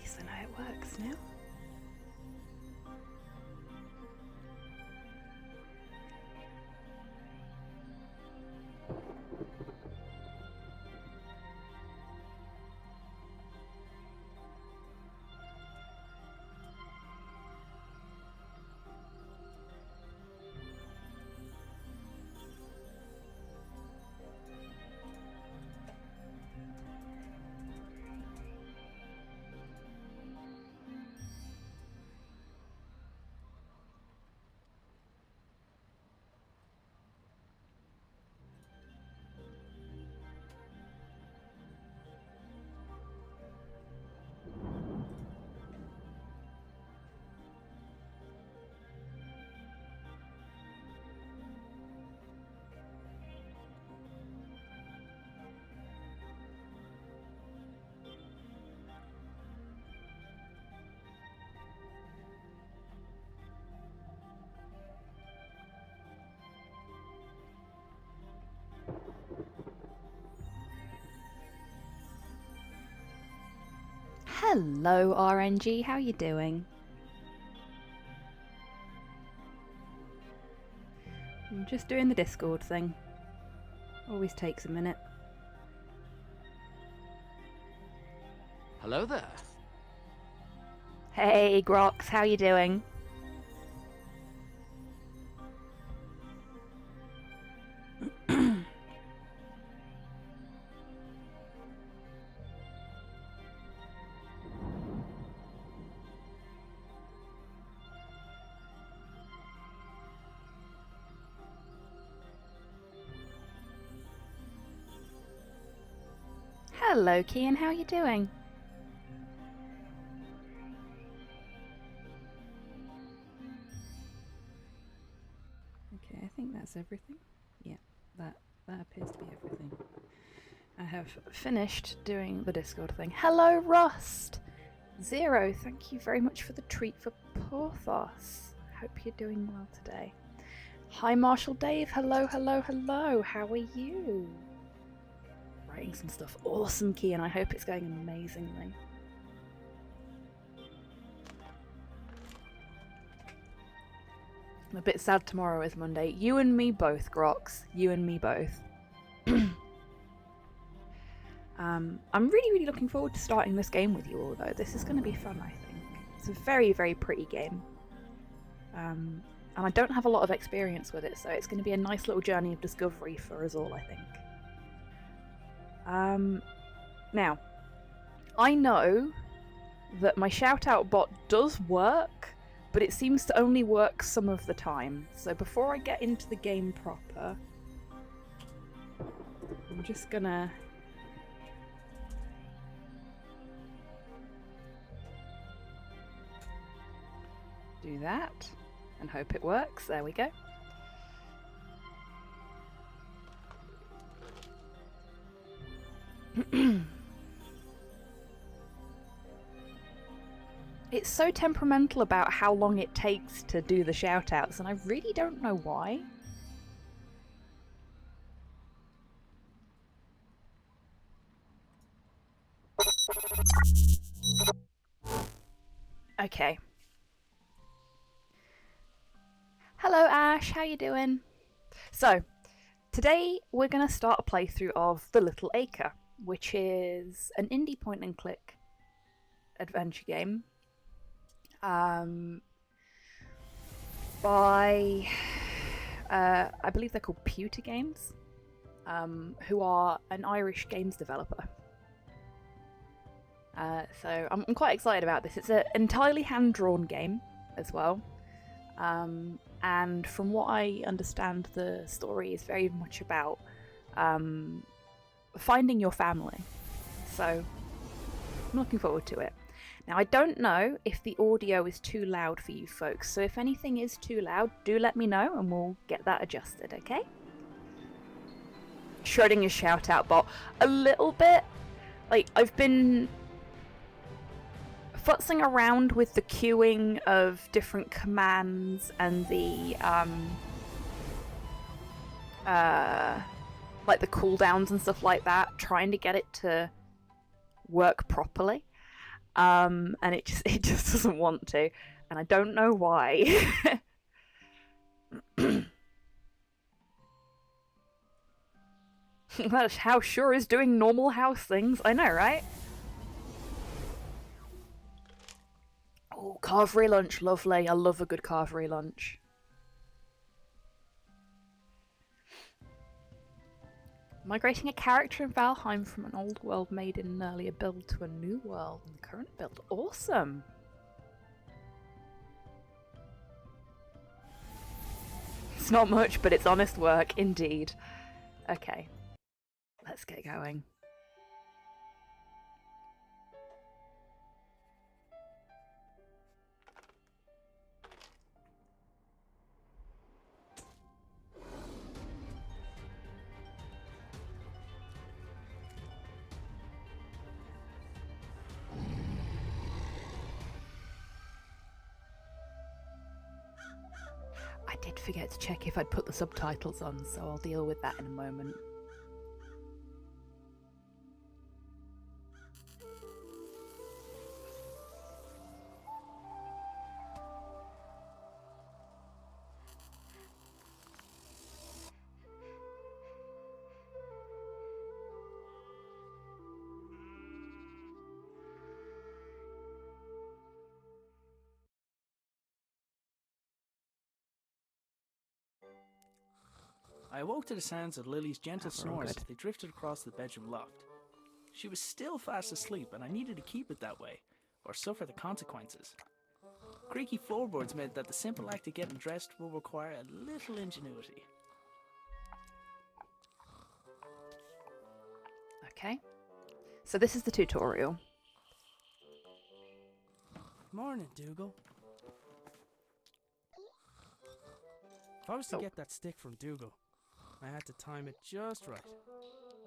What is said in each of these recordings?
least I know it works now. Hello RNG, how you doing? I'm just doing the Discord thing. Always takes a minute. Hello there. Hey Grox, how you doing? Hello Kian, how you doing? Okay, I think that's everything. Yeah, that appears to be everything. I have finished doing the Discord thing. Hello Rust! Zero, thank you very much for the treat for Porthos. Hope you're doing well today. Hi Marshall Dave, hello, hello, hello, how are you? Writing some stuff. Awesome, Kian, I hope it's going amazingly. I'm a bit sad tomorrow is Monday. You and me both, Grox. You and me both. I'm really looking forward to starting this game with you all, though. This is going to be fun, I think. It's a very pretty game. And I don't have a lot of experience with it, so it's going to be a nice little journey of discovery for us all, I think. Now, I know that my shout-out bot does work, but it seems to only work some of the time. So before I get into the game proper, I'm just gonna do that and hope it works. There we go. It's so temperamental about how long it takes to do the shout-outs, and I really don't know why. Okay. Hello Ash, how you doing? So, today we're going to start a playthrough of The Little Acre, which is an indie point-and-click adventure game by, I believe they're called Pewter Games, who are an Irish games developer. So I'm quite excited about this. It's an entirely hand-drawn game as well. And from what I understand, the story is very much about finding your family. So I'm looking forward to it. Now, I don't know if the audio is too loud for you folks, so if anything is too loud, do let me know and we'll get that adjusted, okay? Schrodinger's shout-out bot. A little bit. Like, I've been futzing around with the queuing of different commands and the like the cooldowns and stuff like that, trying to get it to work properly. and it just doesn't want to, and I don't know why. That house sure is doing normal house things. I know, right? Oh, carvery lunch, lovely. I love a good carvery lunch. Migrating a character in Valheim from an old world made in an earlier build to a new world in the current build. Awesome! It's not much, but it's honest work, indeed. Okay. Let's get going. I did forget to check if I'd put the subtitles on, so I'll deal with that in a moment. I awoke to the sounds of Lily's gentle That's all snores good. as they drifted across the bedroom loft. She was still fast asleep, and I needed to keep it that way, or suffer the consequences. Creaky floorboards meant that the simple act of getting dressed will require a little ingenuity. Okay. So this is the tutorial. Morning, Dougal. If I was to get that stick from Dougal, I had to time it just right.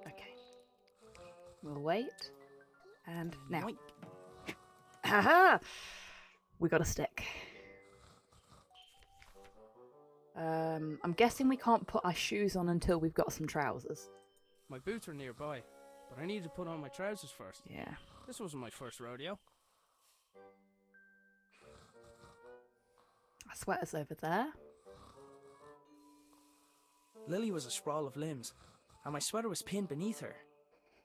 Okay. We'll wait. And now. Yoink. Haha! We got a stick. I'm guessing we can't put our shoes on until we've got some trousers. My boots were nearby, but I needed to put on my trousers first. Yeah. This wasn't my first rodeo. Our sweater's over there. Lily was a sprawl of limbs, and my sweater was pinned beneath her.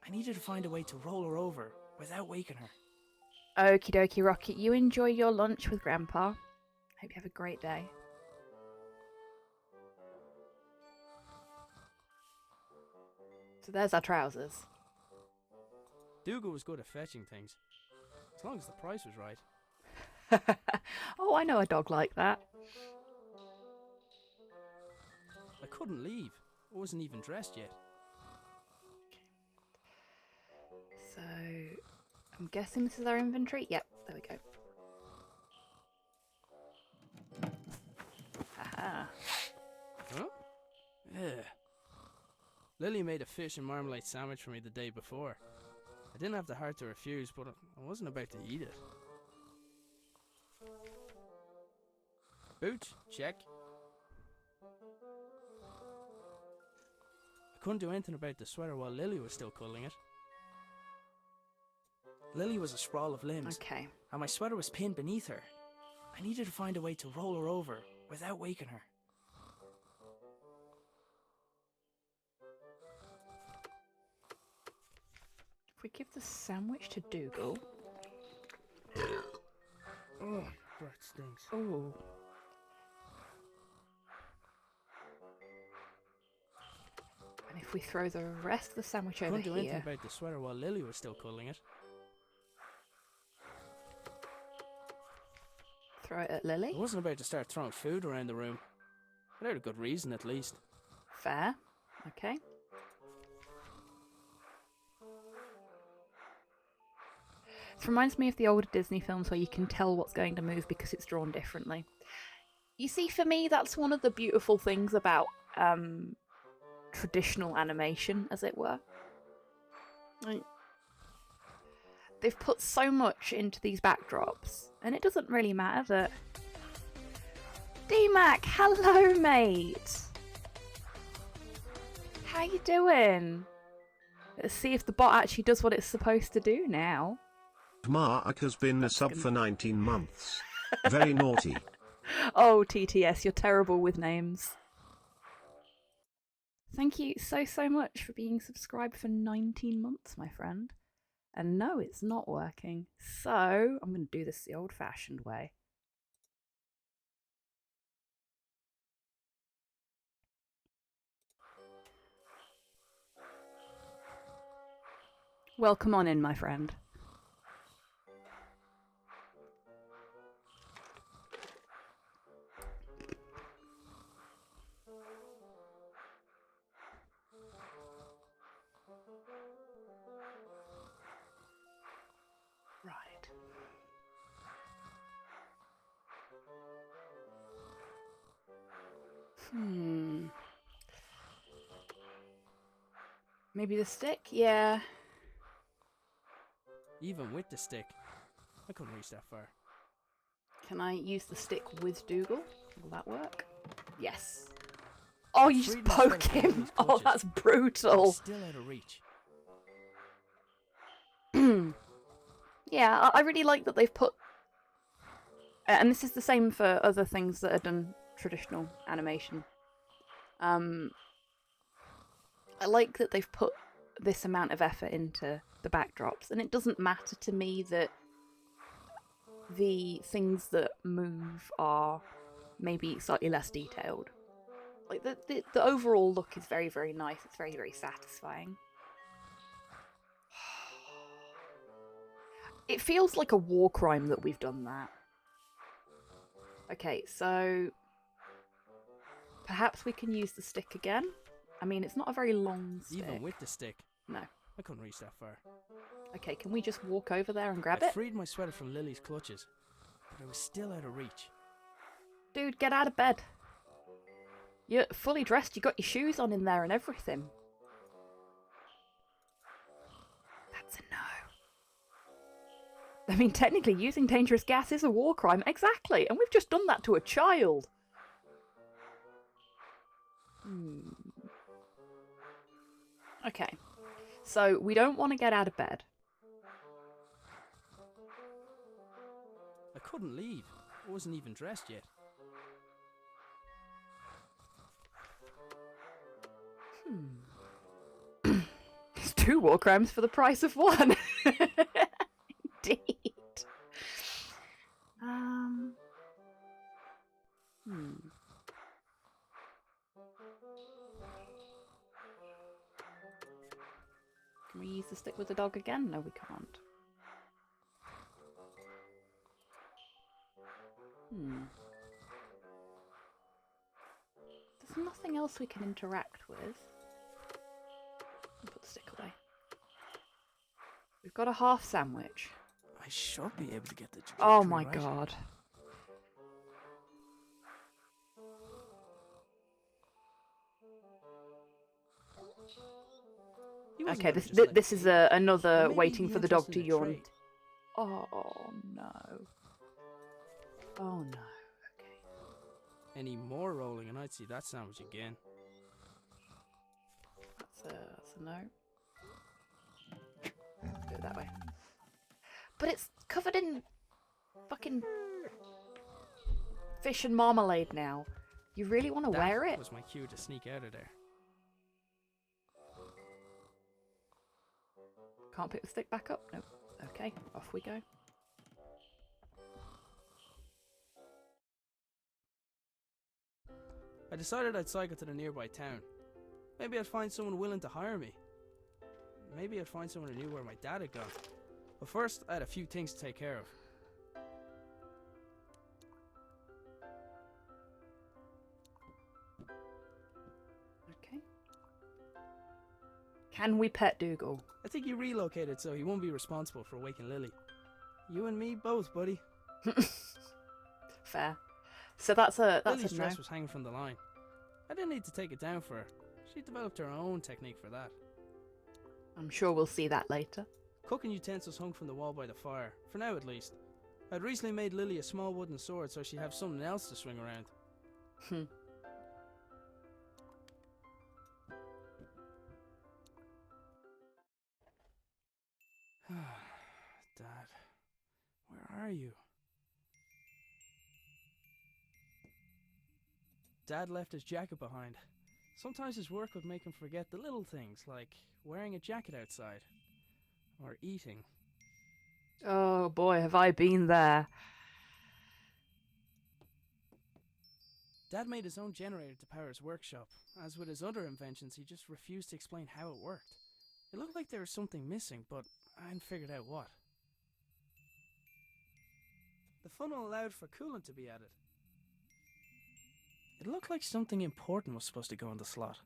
I needed to find a way to roll her over without waking her. Okie dokie, Rocket. You enjoy your lunch with Grandpa. Hope you have a great day. So there's our trousers. Dougal was good at fetching things, as long as the price was right. Oh, I know a dog like that. I couldn't leave. I wasn't even dressed yet. So, I'm guessing this is our inventory. Yep, there we go. Haha. Huh? Yeah. Lily made a fish and marmalade sandwich for me the day before. I didn't have the heart to refuse, but I wasn't about to eat it. Boots, check. I couldn't do anything about the sweater while Lily was still cuddling it. Lily was a sprawl of limbs, Okay. and my sweater was pinned beneath her. I needed to find a way to roll her over without waking her. If we give the sandwich to Dougal. Oh, that stinks. Oh. And if we throw the rest of the sandwich over Couldn't do anything here. about the sweater while Lily was still cuddling it. Throw it at Lily. I wasn't about to start throwing food around the room. Without a good reason, at least. Fair. Okay. This reminds me of the older Disney films where you can tell what's going to move because it's drawn differently. You see, for me, that's one of the beautiful things about traditional animation, as it were. Like, they've put so much into these backdrops, and it doesn't really matter that... D-Mac, hello, mate! How you doing? Let's see if the bot actually does what it's supposed to do now. Mark has been a That's sub gonna- for 19 months. Very naughty. Oh, TTS, you're terrible with names. Thank you so much for being subscribed for 19 months, my friend. And no, it's not working. So, I'm going to do this the old-fashioned way. Welcome on in, my friend. Right. Maybe the stick? Yeah. Even with the stick, I couldn't reach that far. Can I use the stick with Dougal? Will that work? Yes. Oh, you just Freed myself poke from him! Lily's Oh, clutches. that's I'm brutal. still out of reach. Yeah, I really like that they've put... and this is the same for other things that are done traditional animation. I like that they've put this amount of effort into the backdrops, and it doesn't matter to me that the things that move are maybe slightly less detailed. Like, the overall look is very, very nice. It's very, very satisfying. It feels like a war crime that we've done that. Okay, so perhaps we can use the stick again. I mean, it's not a very long stick. Even with the stick, No. I couldn't reach that far. Okay, can we just walk over there and grab I it? freed my sweater from Lily's clutches, but I was still out of reach. Dude, get out of bed. You're fully dressed, you got your shoes on in there and everything. That's a no. I mean, technically, using dangerous gas is a war crime. Exactly, and we've just done that to a child. Okay, so we don't want to get out of bed. I couldn't leave. I wasn't even dressed yet. It's 2 war crimes for the price of 1. Indeed. Can we use the stick with the dog again? No, we can't. There's nothing else we can interact with. Put the stick away. We've got a half sandwich. I should be able to get the trajectory Oh my right. god. He wasn't Okay, gonna just let this me is take it. another Maybe waiting he'd be for the dog interested to in a yawn. trade. Oh no. Oh no. Okay. Any more rolling and I'd see that sandwich again. That's a no. Do it that way. But it's covered in fucking fish and marmalade now. You really want to wear That it? was my cue to sneak out of there. Can't pick the stick back up? Nope. Okay, off we go. I decided I'd cycle to the nearby town. Maybe I'd find someone willing to hire me. Maybe I'd find someone who knew where my dad had gone. But first, I had a few things to take care of. Okay. Can we pet Dougal? I think he relocated so he won't be responsible for waking Lily. You and me both, buddy. Fair. So that's a Lily's no. dress was hanging from the line. I didn't need to take it down for her. She developed her own technique for that. I'm sure we'll see that later. Cooking utensils hung from the wall by the fire, for now at least. I'd recently made Lily a small wooden sword so she'd have something else to swing around. Dad. are you? Dad left his jacket behind. Sometimes his work would make him forget the little things, like wearing a jacket outside. Or eating. Oh boy, have I been there. Dad made his own generator to power his workshop. As with his other inventions, he just refused to explain how it worked. It looked like there was something missing, but I hadn't figured out what. The funnel allowed for coolant to be added. It looked like something important was supposed to go in the slot.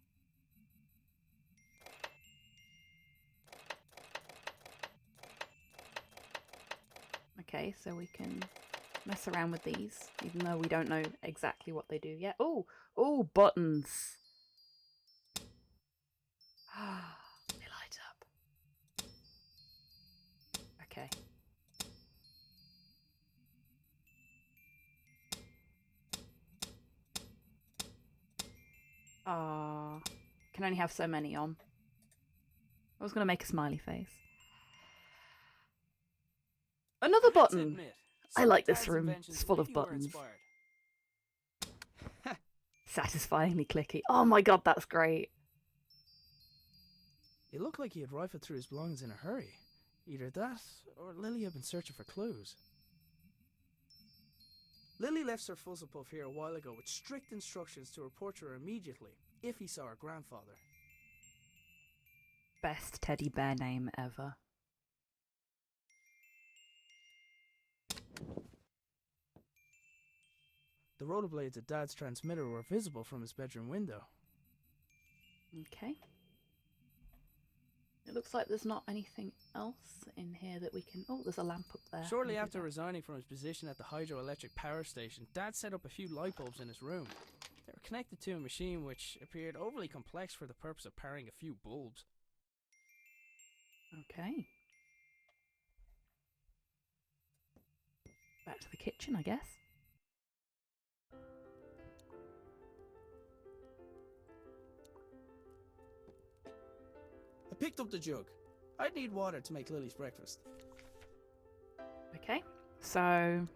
Okay, so we can mess around with these, even though we don't know exactly what they do yet. Oh, oh, buttons. They light up. Okay. Can only have so many on. I was going to make a smiley face. Another button! I like this room. It's full of buttons. Satisfyingly clicky. Oh my god, that's great. It looked like he had rifled through his belongings in a hurry. Either that, or Lily had been searching for clues. Lily left Sir Fuzzlepuff here a while ago with strict instructions to report to her immediately if he saw her grandfather. Best teddy bear name ever. The rotor blades of Dad's transmitter were visible from his bedroom window. Okay. It looks like there's not anything else in here that we can... Oh, there's a lamp up there. Shortly after resigning from his position at the hydroelectric power station, Dad set up a few light bulbs in his room. They were connected to a machine which appeared overly complex for the purpose of powering a few bulbs. Okay. Back to the kitchen, I guess. I picked up the jug. I'd need water to make Lily's breakfast. Okay, so I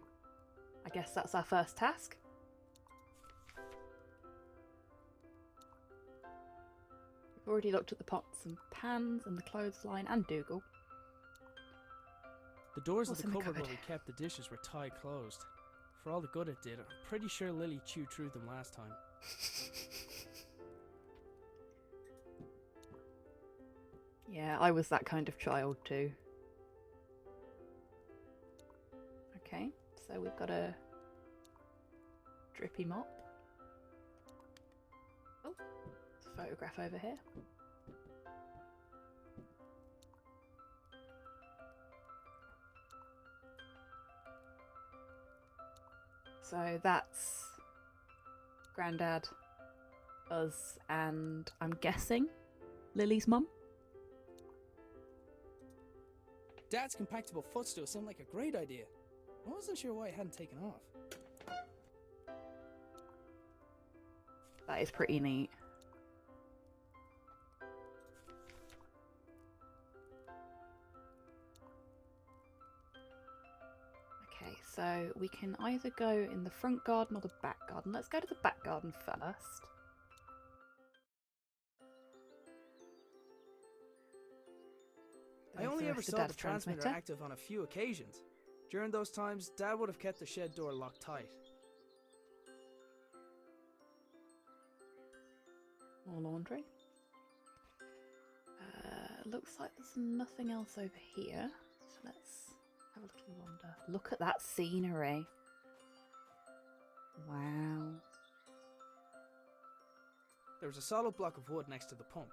guess that's our first task. We've already looked at the pots and pans and the clothesline and Dougal. The doors What's of the in the cupboard where cupboard? we kept the dishes were tied closed. For all the good it did, I'm pretty sure Lily chewed through them last time. Yeah, I was that kind of child too. Okay, so we've got a drippy mop. Oh, there's a photograph over here. So that's Grandad, us, and I'm guessing Lily's mum. Dad's compactable footstool seemed like a great idea. I wasn't sure why it hadn't taken off. That is pretty neat. Okay, so we can either go in the front garden or the back garden. Let's go to the back garden first. I only ever saw the transmitter active on a few occasions. During those times, Dad would have kept the shed door locked tight. More laundry. Looks like there's nothing else over here. So let's have a little wander. Look at that scenery. Wow. There was a solid block of wood next to the pump.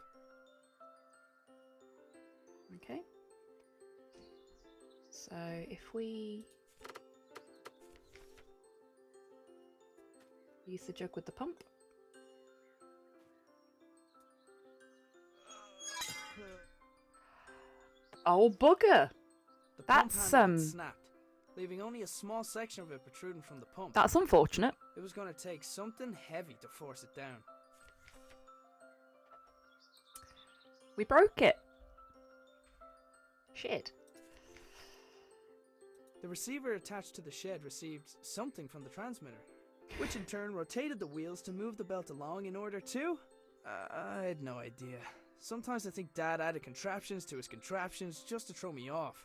Okay. So if we use the jug with the pump. Oh bugger! The That's pump handle had snapped, leaving only a small section of it protruding from the pump. That's unfortunate. It was going to take something heavy to force it down. We broke it. Shit. The receiver attached to the shed received something from the transmitter, which in turn rotated the wheels to move the belt along in order to... I had no idea. Sometimes I think Dad added contraptions to his contraptions just to throw me off.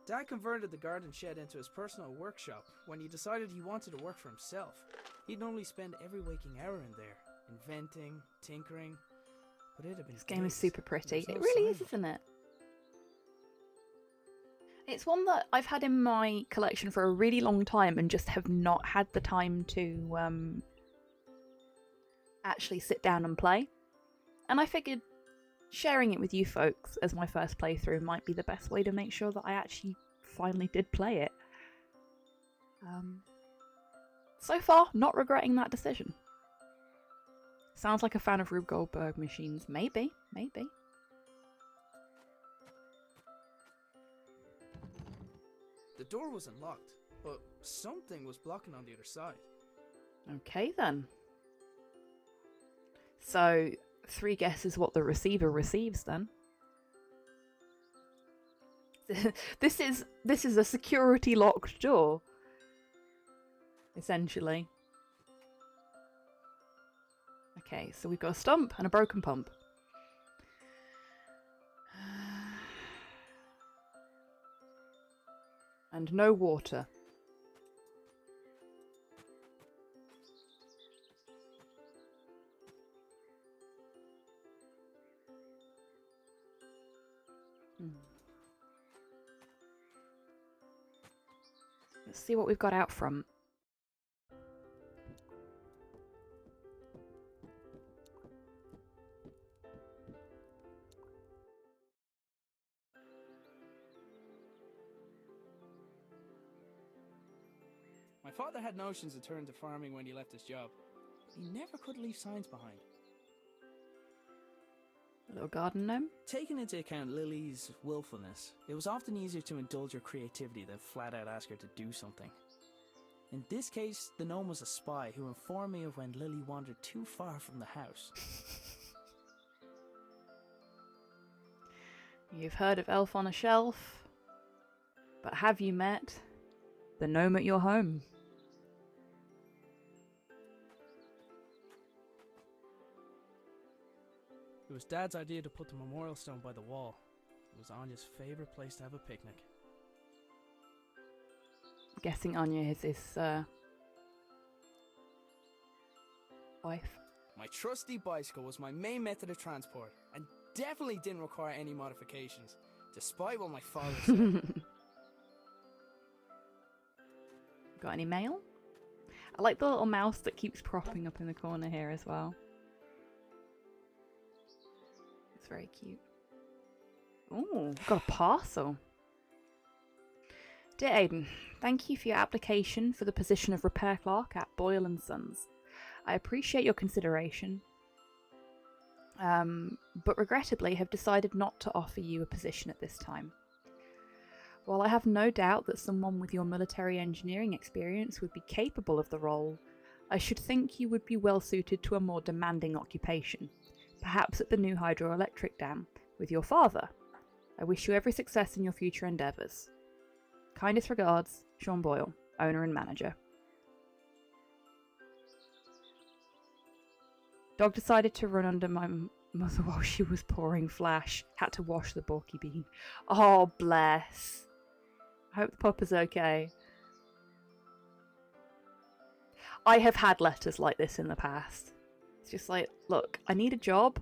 Dad converted the garden shed into his personal workshop when he decided he wanted to work for himself. He'd normally spend every waking hour in there, inventing, tinkering, but it had been This game is days. super pretty. There It was no really sign is, of it. isn't it? It's one that I've had in my collection for a really long time and just have not had the time to actually sit down and play. And I figured sharing it with you folks as my first playthrough might be the best way to make sure that I actually finally did play it. So far, not regretting that decision. Sounds like a fan of Rube Goldberg machines. Maybe. The door was unlocked, but something was blocking on the other side. Okay then. So, 3 guesses what the receiver receives then. This is a security locked door. Essentially. Okay, so we've got a stump and a broken pump. And no water. Let's see what we've got out front. My father had notions of turning to farming when he left his job, but he never could leave signs behind. A little garden gnome. Taking into account Lily's willfulness, it was often easier to indulge her creativity than flat out ask her to do something. In this case, the gnome was a spy who informed me of when Lily wandered too far from the house. You've heard of Elf on a Shelf, but have you met the gnome at your home? It was Dad's idea to put the memorial stone by the wall. It was Anya's favourite place to have a picnic. I'm guessing Anya is his wife. My trusty bicycle was my main method of transport, and definitely didn't require any modifications, despite what my father said. Got any mail? I like the little mouse that keeps propping up in the corner here as well. It's very cute. Ooh, got a parcel. Dear Aidan, thank you for your application for the position of repair clerk at Boyle & Sons. I appreciate your consideration, but regrettably have decided not to offer you a position at this time. While I have no doubt that someone with your military engineering experience would be capable of the role, I should think you would be well suited to a more demanding occupation, perhaps at the new hydroelectric dam, with your father. I wish you every success in your future endeavours. Kindest regards, Sean Boyle, owner and manager. Dog decided to run under my mother while she was pouring flash. Had to wash the bulky bean. Oh, bless. I hope the pup is okay. I have had letters like this in the past. It's just like, look, I need a job.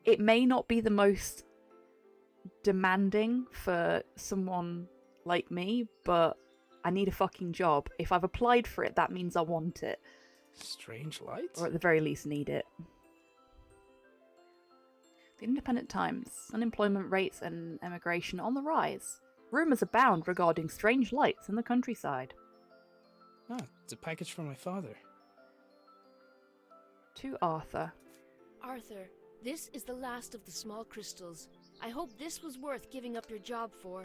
It may not be the most demanding for someone like me, but I need a fucking job. If I've applied for it, that means I want it. Strange lights? Or at the very least need it. The Independent Times. Unemployment rates and emigration on the rise. Rumours abound regarding strange lights in the countryside. Ah, it's a package from my father. To Arthur. Arthur, this is the last of the small crystals. I hope this was worth giving up your job for.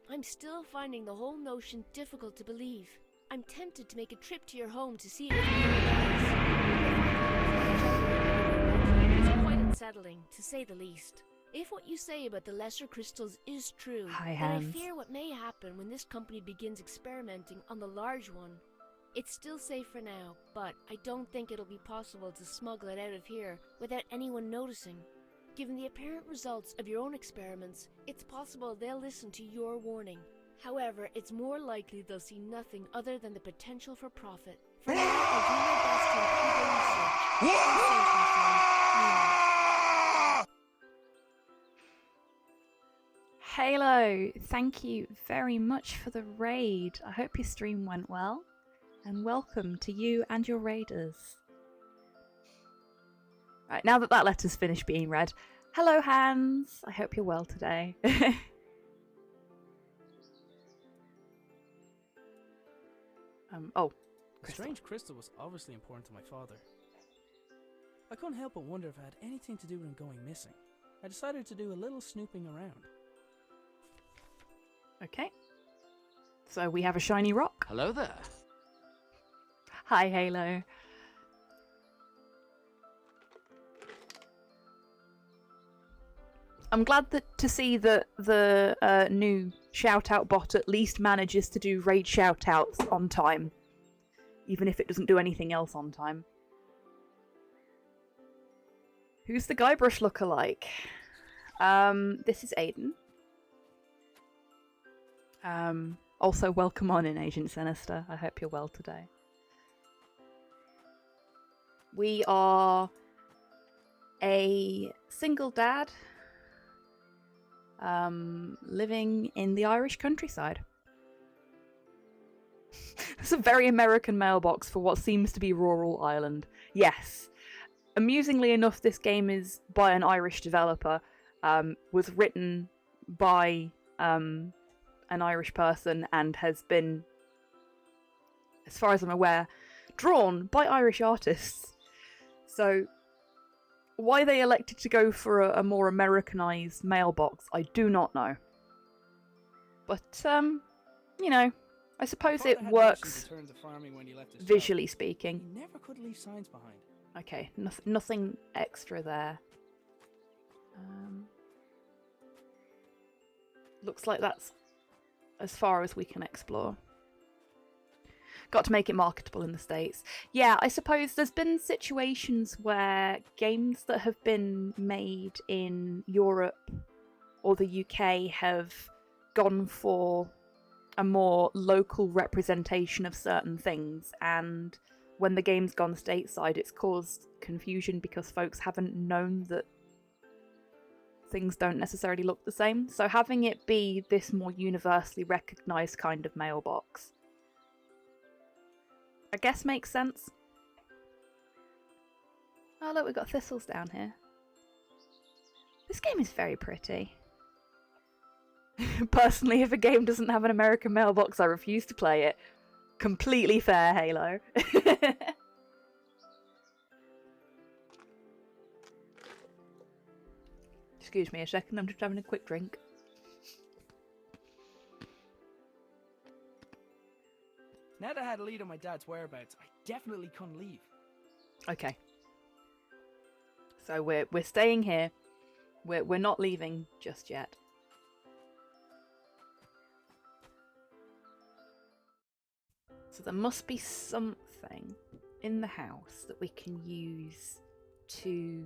I'm still finding the whole notion difficult to believe. I'm tempted to make a trip to your home to see it with my own eyes. It's quite unsettling, to say the least. If what you say about the lesser crystals is true, Hi, then Hans. I fear what may happen when this company begins experimenting on the large one. It's still safe for now, but I don't think it'll be possible to smuggle it out of here without anyone noticing. Given the apparent results of your own experiments, it's possible they'll listen to your warning. However, it's more likely they'll see nothing other than the potential for profit. For now, I'll do my best to improve the research. Stay safe, my friend. Nina. Halo, thank you very much for the raid. I hope your stream went well. And welcome to you and your raiders. Right, now that letter's finished being read. Hello, Hans. I hope you're well today. Oh, The crystal. strange crystal was obviously important to my father. I couldn't help but wonder if it had anything to do with him going missing. I decided to do a little snooping around. Okay. So we have a shiny rock. Hello there. Hi, Halo. I'm glad to see that the new shout-out bot at least manages to do raid shout-outs on time. Even if it doesn't do anything else on time. Who's the Guybrush lookalike? This is Aiden. Also, welcome on in, Agent Sinister. I hope you're well today. We are a single dad living in the Irish countryside. It's a very American mailbox for what seems to be rural Ireland. Yes. Amusingly enough, this game is by an Irish developer, was written by an Irish person, and has been, as far as I'm aware, drawn by Irish artists. So, why they elected to go for a more Americanized mailbox, I do not know. But, you know, I suppose Father it had works mentioned to turn to farming when he left his job. visually speaking. He never could leave signs behind. Okay, nothing extra there. Looks like that's as far as we can explore. Got to make it marketable in the States. Yeah, I suppose there's been situations where games that have been made in Europe or the UK have gone for a more local representation of certain things, and when the game's gone stateside, it's caused confusion because folks haven't known that things don't necessarily look the same. So having it be this more universally recognised kind of mailbox, I guess makes sense. Oh look, we've got thistles down here. This game is very pretty. Personally, if a game doesn't have an American mailbox, I refuse to play it. Completely fair, Halo. Excuse me a second, I'm just having a quick drink. Now that I had a lead on my dad's whereabouts, I definitely couldn't leave. Okay. So we're staying here. We're not leaving just yet. So there must be something in the house that we can use to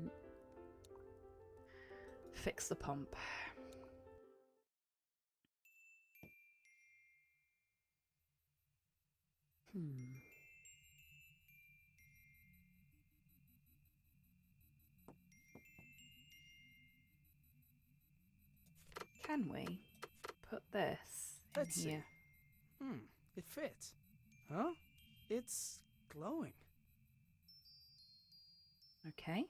fix the pump. Can we put this in Let's see. here? It fits. Huh? It's glowing. Okay.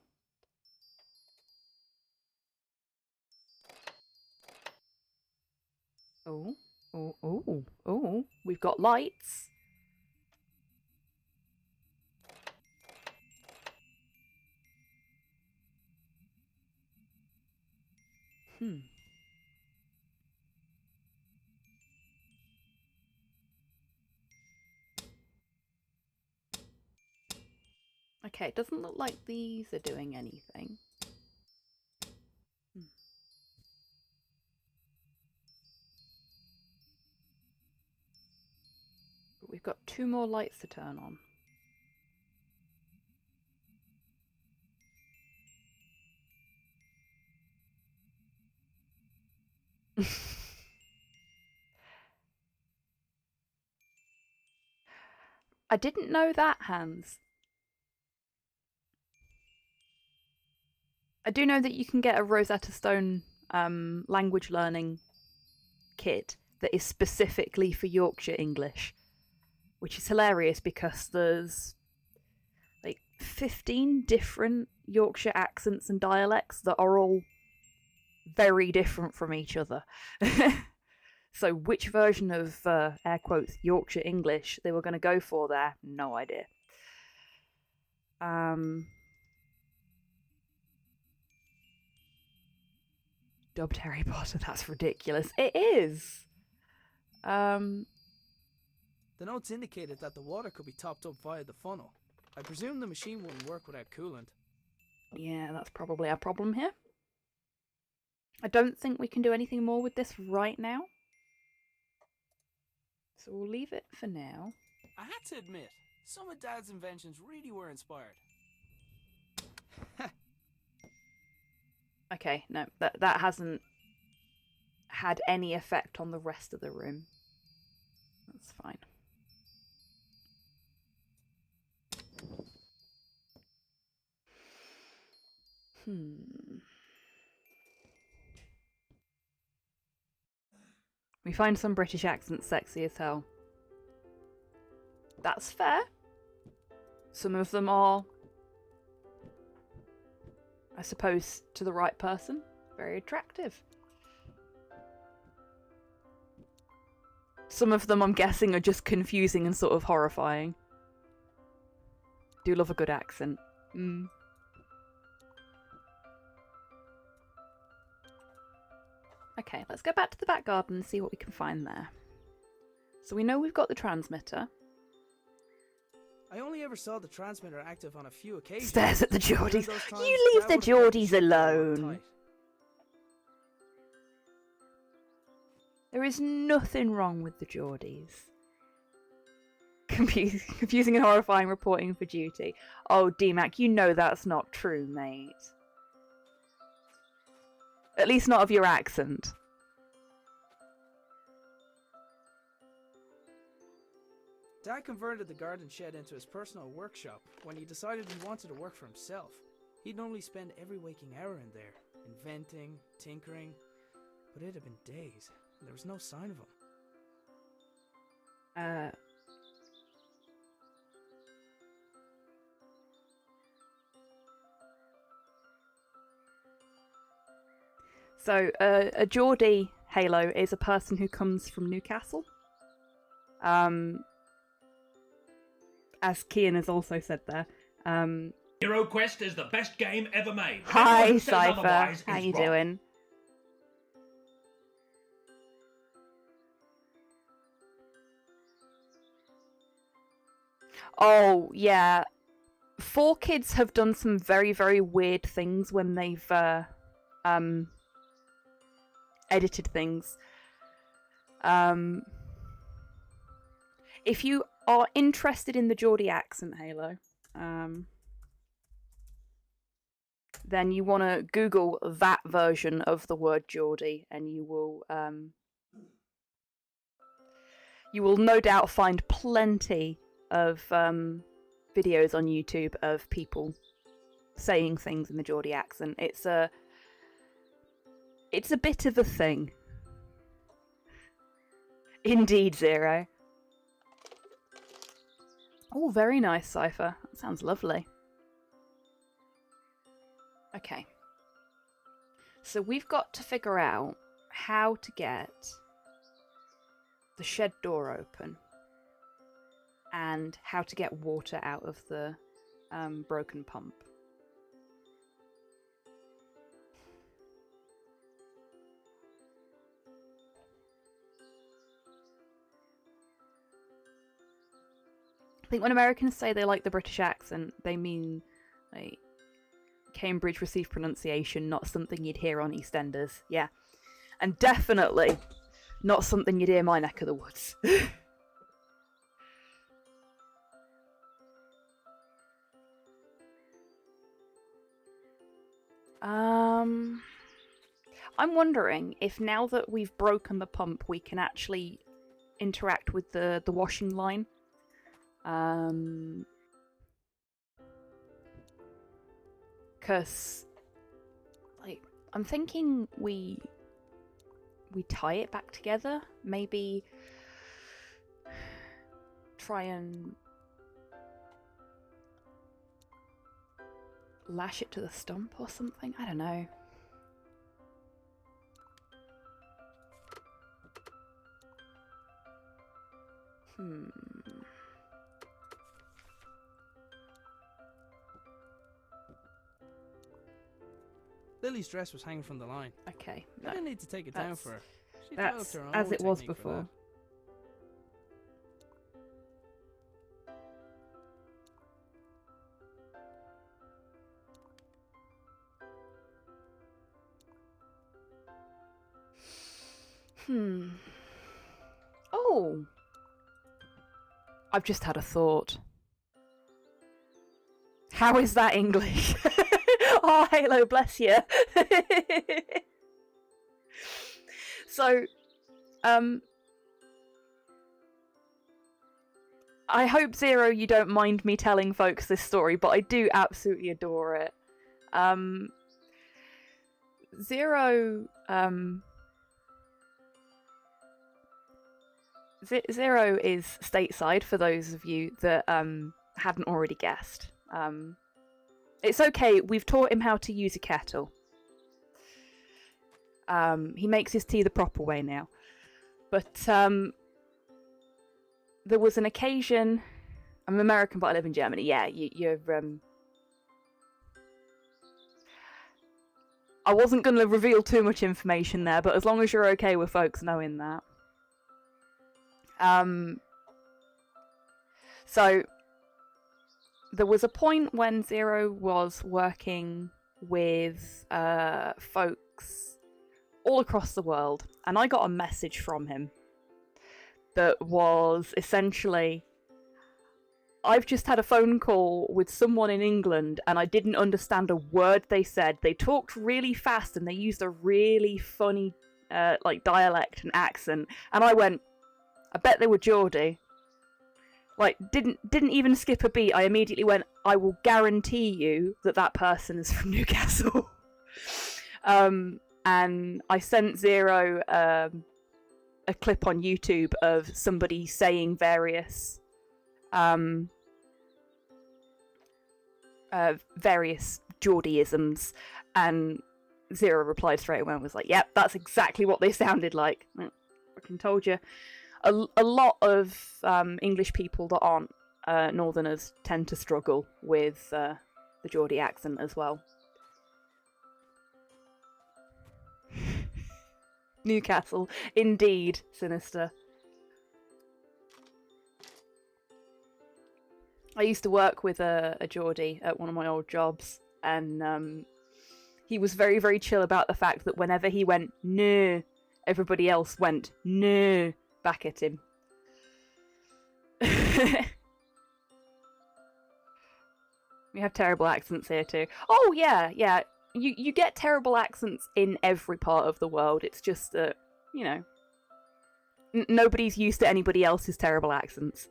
Oh, oh, oh, oh, we've got lights. Okay, it doesn't look like these are doing anything. 2 more lights to turn on. I didn't know that, Hans. I do know that you can get a Rosetta Stone language learning kit that is specifically for Yorkshire English, which is hilarious because there's like 15 different Yorkshire accents and dialects that are all very different from each other. So which version of, air quotes, Yorkshire English they were going to go for there, no idea. Dubbed Harry Potter, that's ridiculous. It is! The notes indicated that the water could be topped up via the funnel. I presume the machine wouldn't work without coolant. Yeah, that's probably our problem here. I don't think we can do anything more with this right now. So we'll leave it for now. I had to admit, some of Dad's inventions really were inspired. Okay, no, that hasn't had any effect on the rest of the room. That's fine. We find some British accents sexy as hell. That's fair. Some of them are, I suppose, to the right person, very attractive. Some of them, I'm guessing, are just confusing and sort of horrifying. Do love a good accent. Okay, let's go back to the back garden and see what we can find there. So we know we've got the transmitter. I only ever saw the transmitter active on a few occasions. Stares at the Geordies. You leave the Geordies alone. There is nothing wrong with the Geordies. Confusing and horrifying reporting for duty. Oh, DMAC, you know that's not true, mate. At least not of your accent. Dad converted the garden shed into his personal workshop when he decided he wanted to work for himself. He'd normally spend every waking hour in there, inventing, tinkering, but it had been days, and there was no sign of him. So, a Geordie Halo is a person who comes from Newcastle. As Kian has also said there. HeroQuest is the best game ever made. Hi, Cypher. How you doing? Oh, yeah. 4Kids have done some very, very weird things when they've edited things. If you are interested in the Geordie accent, Halo, then you want to Google that version of the word Geordie, and you will no doubt find plenty of videos on YouTube of people saying things in the Geordie accent. It's a bit of a thing. Indeed, Zero. Oh, very nice, Cypher. That sounds lovely. Okay. So we've got to figure out how to get the shed door open and how to get water out of the broken pump. I think when Americans say they like the British accent, they mean like Cambridge received pronunciation, not something you'd hear on EastEnders. Yeah. And definitely not something you'd hear in my neck of the woods. I'm wondering if now that we've broken the pump, we can actually interact with the washing line. Because, like, I'm thinking we tie it back together. Maybe try and lash it to the stump or something. I don't know. Lily's dress was hanging from the line. Okay. I didn't need to take it down for her. She That's developed her own as it was technique for before. Oh! I've just had a thought. How is that English? Oh, Halo, bless you. So, I hope, Zero, you don't mind me telling folks this story, but I do absolutely adore it. Zero, Zero is stateside, for those of you that hadn't already guessed. It's okay, we've taught him how to use a kettle. He makes his tea the proper way now. But there was an occasion... I'm American, but I live in Germany. Yeah, you're... I wasn't going to reveal too much information there, but as long as you're okay with folks knowing that. So, there was a point when Zero was working with folks all across the world, and I got a message from him that was essentially, I've just had a phone call with someone in England and I didn't understand a word they said. They talked really fast and they used a really funny like dialect and accent, and I went, I bet they were Geordie. Like, didn't even skip a beat. I immediately went, I will guarantee you that that person is from Newcastle. And I sent Zero a clip on YouTube of somebody saying various Geordieisms, and Zero replied straight away and was like, yep, that's exactly what they sounded like. I fucking told you. A lot of English people that aren't Northerners tend to struggle with the Geordie accent as well. Newcastle, indeed, Sinister. I used to work with a Geordie at one of my old jobs, and he was very, very chill about the fact that whenever he went, no, everybody else went, no, back at him. We have terrible accents here too. Oh yeah, yeah. You get terrible accents in every part of the world. It's just that, you know, nobody's used to anybody else's terrible accents.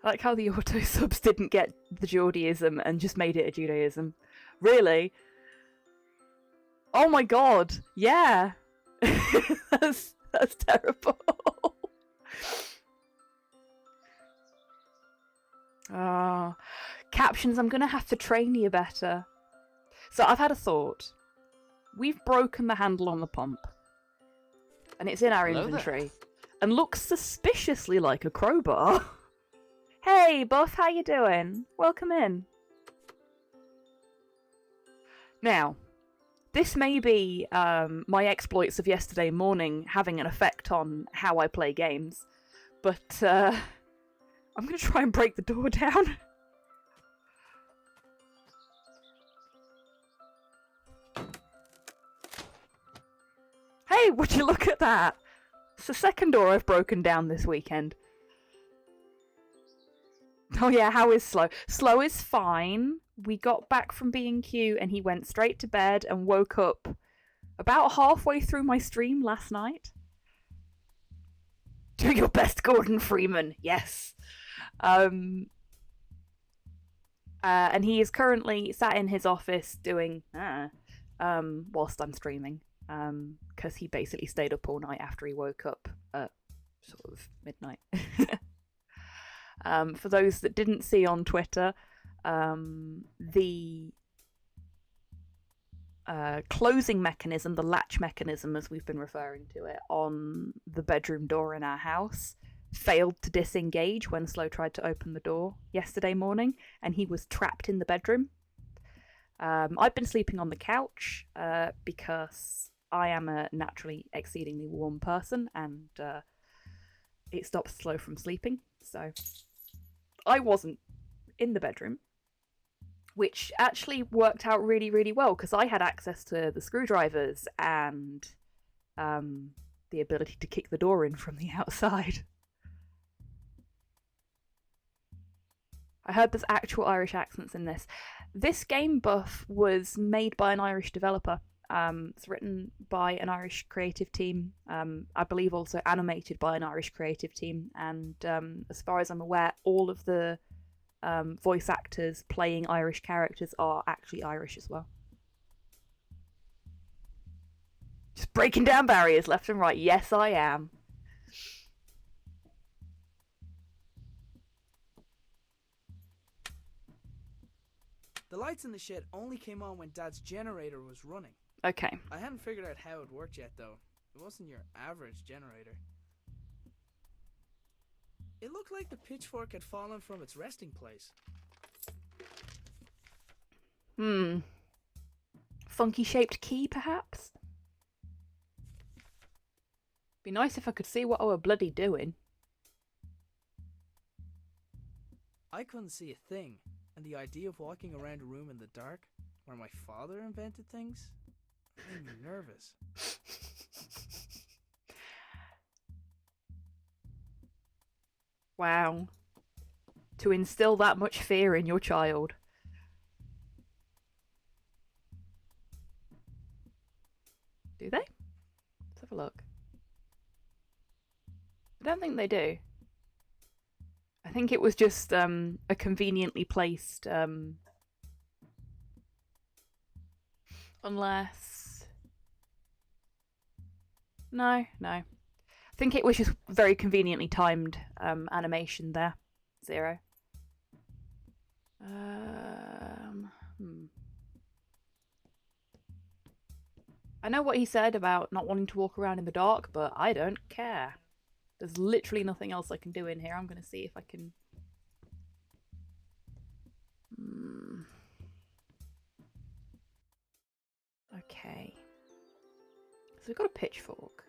I like how the auto subs didn't get the Geordieism and just made it a Judaism. Really? Oh my god, yeah. that's terrible. Oh, captions, I'm gonna have to train you better. So I've had a thought. We've broken the handle on the pump. And it's in our inventory. And looks suspiciously like a crowbar. Hey, Buff, how you doing? Welcome in. Now, this may be my exploits of yesterday morning having an effect on how I play games, but I'm going to try and break the door down. Hey, would you look at that? It's the second door I've broken down this weekend. Oh yeah, how is Slow? Slow is fine. We got back from B&Q and he went straight to bed and woke up about halfway through my stream last night. Do your best, Gordon Freeman. Yes. And he is currently sat in his office doing whilst I'm streaming. Because he basically stayed up all night after he woke up at sort of midnight. For those that didn't see on Twitter, the closing mechanism, the latch mechanism as we've been referring to it, on the bedroom door in our house failed to disengage when Slow tried to open the door yesterday morning, and he was trapped in the bedroom. I've been sleeping on the couch because I am a naturally exceedingly warm person, and it stops Slow from sleeping, so I wasn't in the bedroom, which actually worked out really, really well because I had access to the screwdrivers and the ability to kick the door in from the outside. I heard there's actual Irish accents in this. This game buff was made by an Irish developer. It's written by an Irish creative team. I believe also animated by an Irish creative team. And as far as I'm aware, all of the voice actors playing Irish characters are actually Irish as well. Just breaking down barriers left and right. Yes, I am. The lights in the shed only came on when Dad's generator was running. Okay. I hadn't figured out how it worked yet, though. It wasn't your average generator. It looked like the pitchfork had fallen from its resting place. Funky shaped key, perhaps? Be nice if I could see what I were bloody doing. I couldn't see a thing, and the idea of walking around a room in the dark, where my father invented things, made me nervous. Wow. To instill that much fear in your child. Do they? Let's have a look. I don't think they do. I think it was just a conveniently placed unless no. I think it was just very conveniently timed animation there. 0. I know what he said about not wanting to walk around in the dark, but I don't care. There's literally nothing else I can do in here. I'm going to see if I can... Okay. So we've got a pitchfork.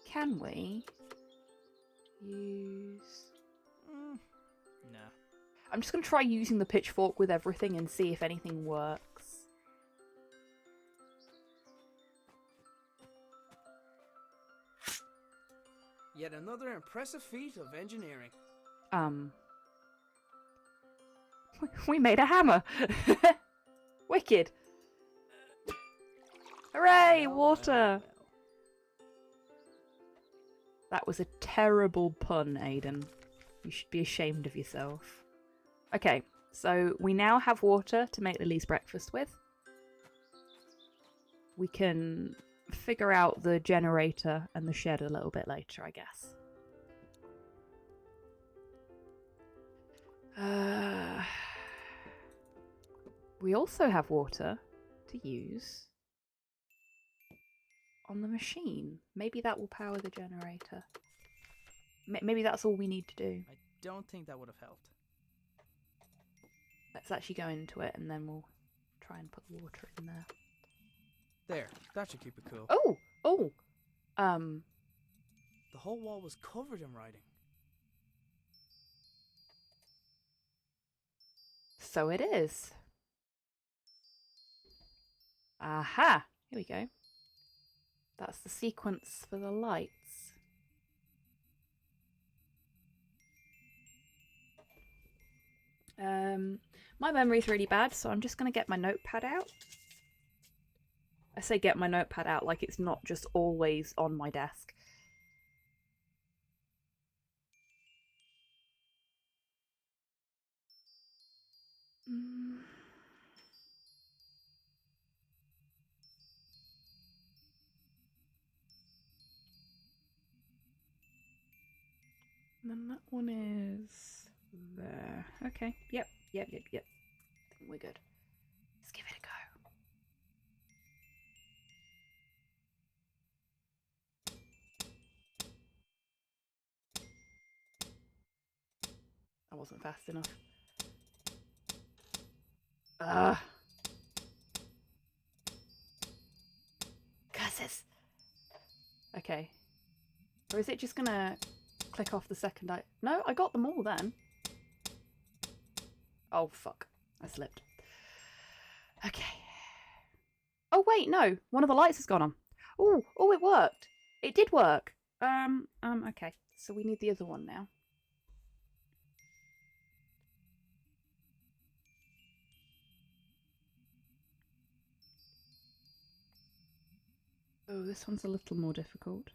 Can we use... Nah. I'm just going to try using the pitchfork with everything and see if anything works. Yet another impressive feat of engineering. We made a hammer! Wicked! Hooray! Water! That was a terrible pun, Aiden. You should be ashamed of yourself. Okay, so we now have water to make Lily's breakfast with. We can figure out the generator and the shed a little bit later, I guess. We also have water to use on the machine. Maybe that will power the generator. Maybe that's all we need to do. I don't think that would have helped. Let's actually go into it and then we'll try and put the water in there. There, that should keep it cool. Oh! The whole wall was covered in writing. So it is. Aha! Here we go. That's the sequence for the lights. My memory's really bad, so I'm just going to get my notepad out. I say get my notepad out like it's not just always on my desk. And then that one is there. Okay. Yep. I think we're good. Let's give it a go. I wasn't fast enough. Ugh. Curses. Okay. Or is it just gonna click off the second I... No, I got them all then. Oh, fuck. I slipped. Okay. Oh, wait, no. One of the lights has gone on. Oh, it worked. It did work. Okay. So we need the other one now. Oh, this one's a little more difficult.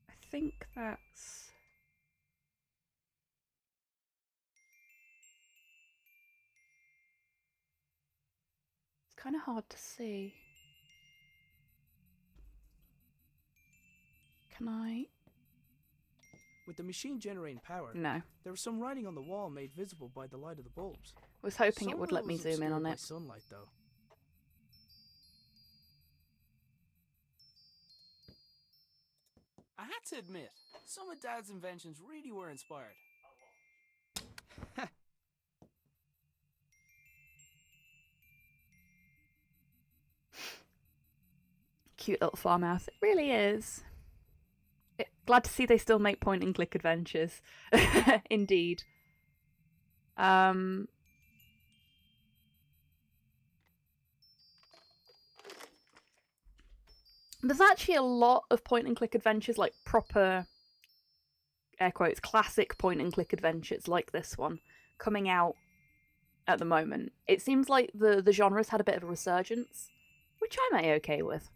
I think that's... It's kind of hard to see. Can I... With the machine generating power, No. there was some writing on the wall made visible by the light of the bulbs. I was hoping Some it would of let me was zoom in obscured on by it. sunlight, though. I had to admit, some of Dad's inventions really were inspired. Cute little farmhouse. It really is. Glad to see they still make point and click adventures. Indeed. There's actually a lot of point and click adventures, like proper, air quotes, classic point and click adventures like this one, coming out at the moment. It seems like the genre's had a bit of a resurgence, which I'm okay with.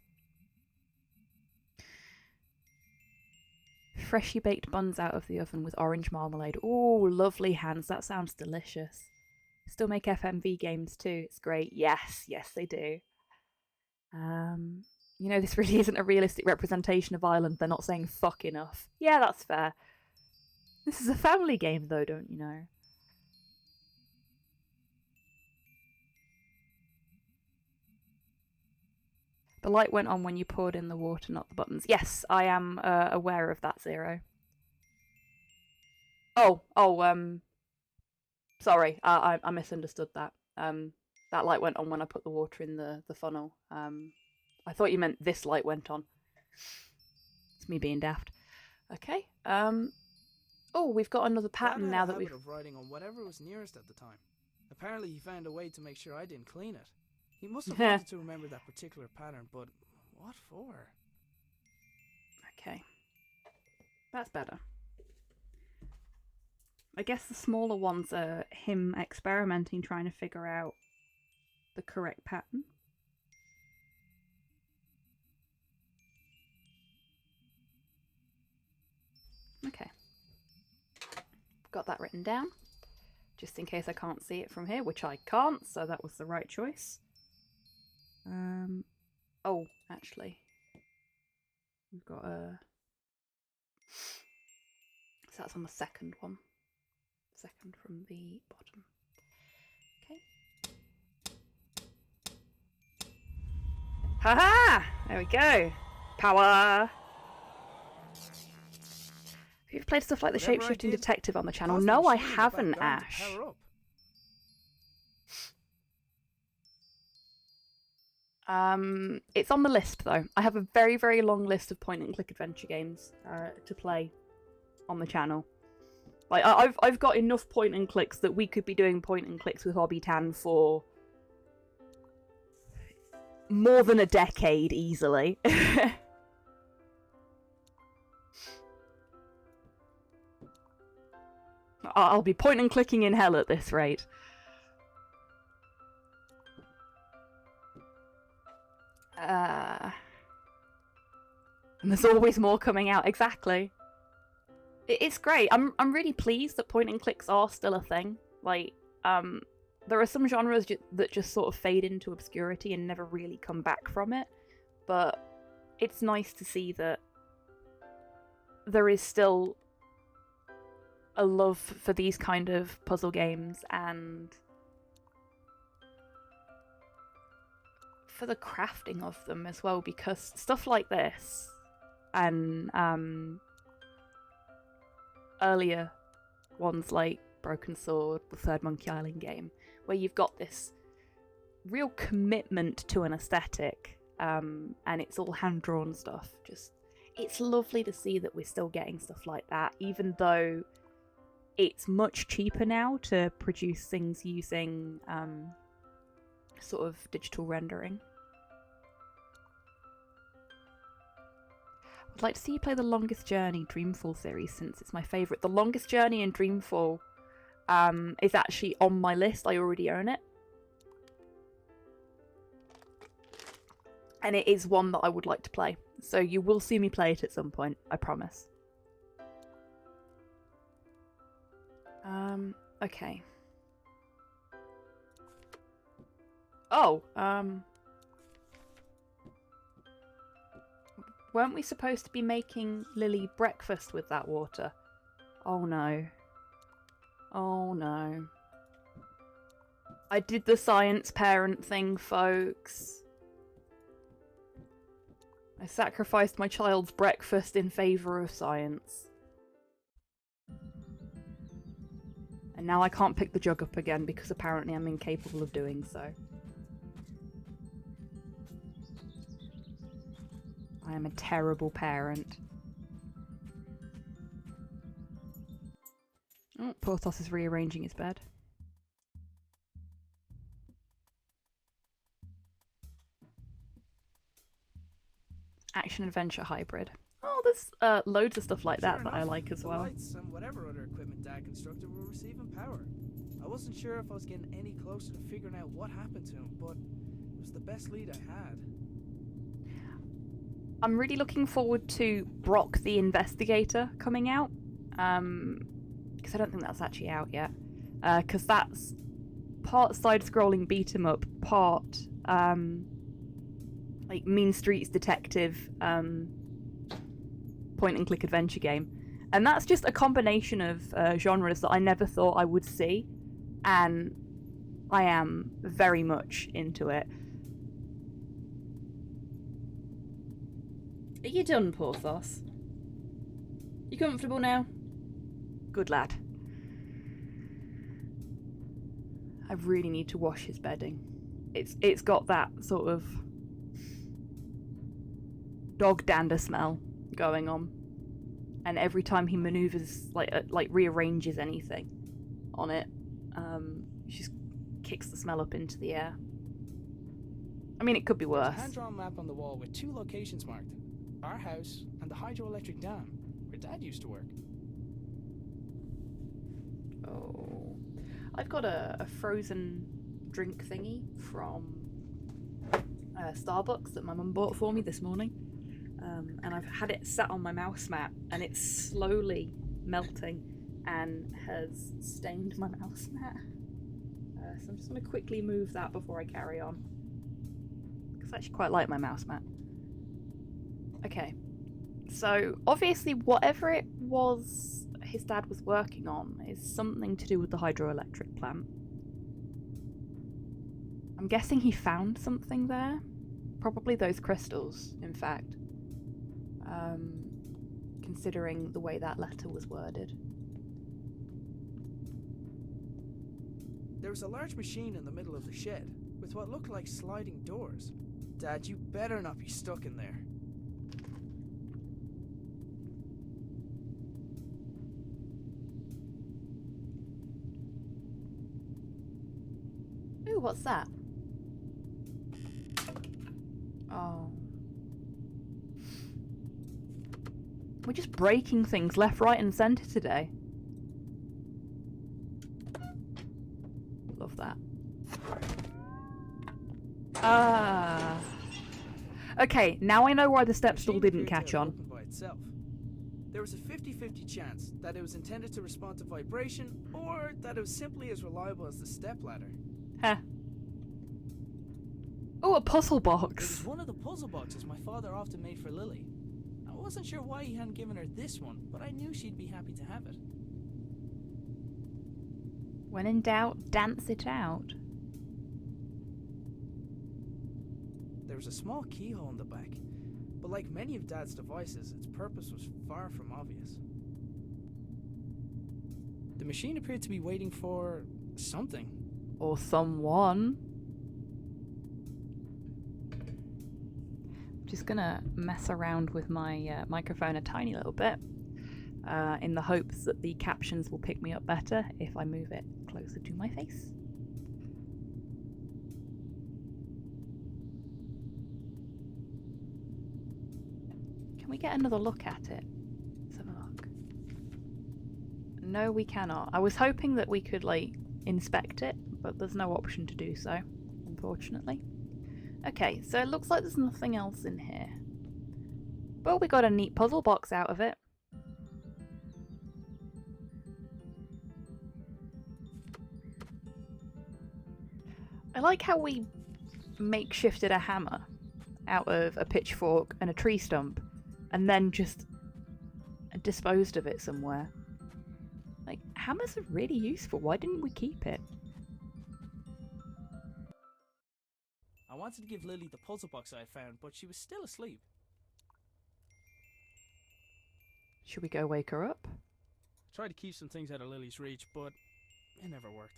Freshly baked buns out of the oven with orange marmalade. Ooh, lovely hands. That sounds delicious. Still make FMV games too. It's great. Yes, they do. You know, this really isn't a realistic representation of Ireland. They're not saying fuck enough. Yeah, that's fair. This is a family game though, don't you know? The light went on when you poured in the water, not the buttons. Yes, I am aware of that, Zero. Sorry, I misunderstood that. That light went on when I put the water in the funnel. I thought you meant this light went on. It's me being daft. Okay. Oh, we've got another pattern now that we've... of writing on whatever was nearest at the time. Apparently he found a way to make sure I didn't clean it. He must have wanted to remember that particular pattern, but what for? Okay. That's better. I guess the smaller ones are him experimenting, trying to figure out the correct pattern. Okay. Got that written down, just in case I can't see it from here, which I can't, so that was the right choice. Oh, actually, we've got a... So that's on the second one. Second from the bottom. Okay. Haha! There we go. Power! You've played stuff like the Shapeshifting Detective on the channel. No, I haven't, Ash. It's on the list though. I have a very, very long list of point and click adventure games to play on the channel. Like I've got enough point and clicks that we could be doing point and clicks with HobbyTan for more than a decade easily. I'll be point and clicking in hell at this rate. And there's always more coming out. Exactly. It's great. I'm really pleased that point and clicks are still a thing. Like, there are some genres that just sort of fade into obscurity and never really come back from it. But it's nice to see that there is still a love for these kind of puzzle games and for the crafting of them as well, because stuff like this and earlier ones like Broken Sword, the third Monkey Island game, where you've got this real commitment to an aesthetic, and it's all hand-drawn stuff. Just, it's lovely to see that we're still getting stuff like that, even though it's much cheaper now to produce things using sort of digital rendering. I'd like to see you play The Longest Journey Dreamfall series, since it's my favourite. The Longest Journey in Dreamfall is actually on my list. I already own it. And it is one that I would like to play. So you will see me play it at some point, I promise. Okay. Oh, weren't we supposed to be making Lily breakfast with that water? Oh no. Oh no. I did the science parent thing, folks. I sacrificed my child's breakfast in favour of science. And now I can't pick the jug up again because apparently I'm incapable of doing so. I am a terrible parent. Oh, Porthos is rearranging his bed. Action-adventure hybrid. Oh, there's loads of stuff like that that I like as well. The lights and whatever other equipment Dad constructed were receiving power. I wasn't sure if I was getting any closer to figuring out what happened to him, but it was the best lead I had. I'm really looking forward to Brock the Investigator coming out. Because I don't think that's actually out yet. Because that's part side-scrolling beat-em-up, part like Mean Streets detective point-and-click adventure game. And that's just a combination of genres that I never thought I would see. And I am very much into it. Are you done, Porthos? You comfortable now? Good lad. I really need to wash his bedding. It's got that sort of dog dander smell going on, and every time he maneuvers, like rearranges anything on it, he just kicks the smell up into the air. I mean, it could be worse. There's a hand-drawn map on the wall with 2 locations marked: our house and the hydroelectric dam where Dad used to work. Oh, I've got a frozen drink thingy from Starbucks that my mum bought for me this morning, and I've had it sat on my mouse mat, and it's slowly melting and has stained my mouse mat. So I'm just going to quickly move that before I carry on, because I actually quite like my mouse mat. Okay, so obviously whatever it was his dad was working on is something to do with the hydroelectric plant. I'm guessing he found something there. Probably those crystals, in fact. Considering the way that letter was worded. There was a large machine in the middle of the shed with what looked like sliding doors. Dad, you better not be stuck in there. Ooh, what's that? Oh. We're just breaking things left, right, and centre today. of that. Ah. Okay, now I know why the step stool didn't catch on. By itself. There was a 50-50 chance that it was intended to respond to vibration, or that it was simply as reliable as the stepladder. Heh. Oh, a puzzle It was box. one of the puzzle boxes my father often made for Lily. I wasn't sure why he hadn't given her this one, but I knew she'd be happy to have it. When in doubt, dance it out. There was a small keyhole in the back, but like many of Dad's devices, its purpose was far from obvious. The machine appeared to be waiting for something. Or someone. Just gonna mess around with my microphone a tiny little bit in the hopes that the captions will pick me up better if I move it closer to my face. Can we get another look at it? Let's have a look. No, we cannot. I was hoping that we could, like, inspect it, but there's no option to do so, unfortunately. Okay, so it looks like there's nothing else in here. But we got a neat puzzle box out of it. I like how we makeshifted a hammer out of a pitchfork and a tree stump and then just disposed of it somewhere. Like, hammers are really useful. Why didn't we keep it? I wanted to give Lily the puzzle box I had found, but she was still asleep. Should we go wake her up? I tried to keep some things out of Lily's reach, but it never worked.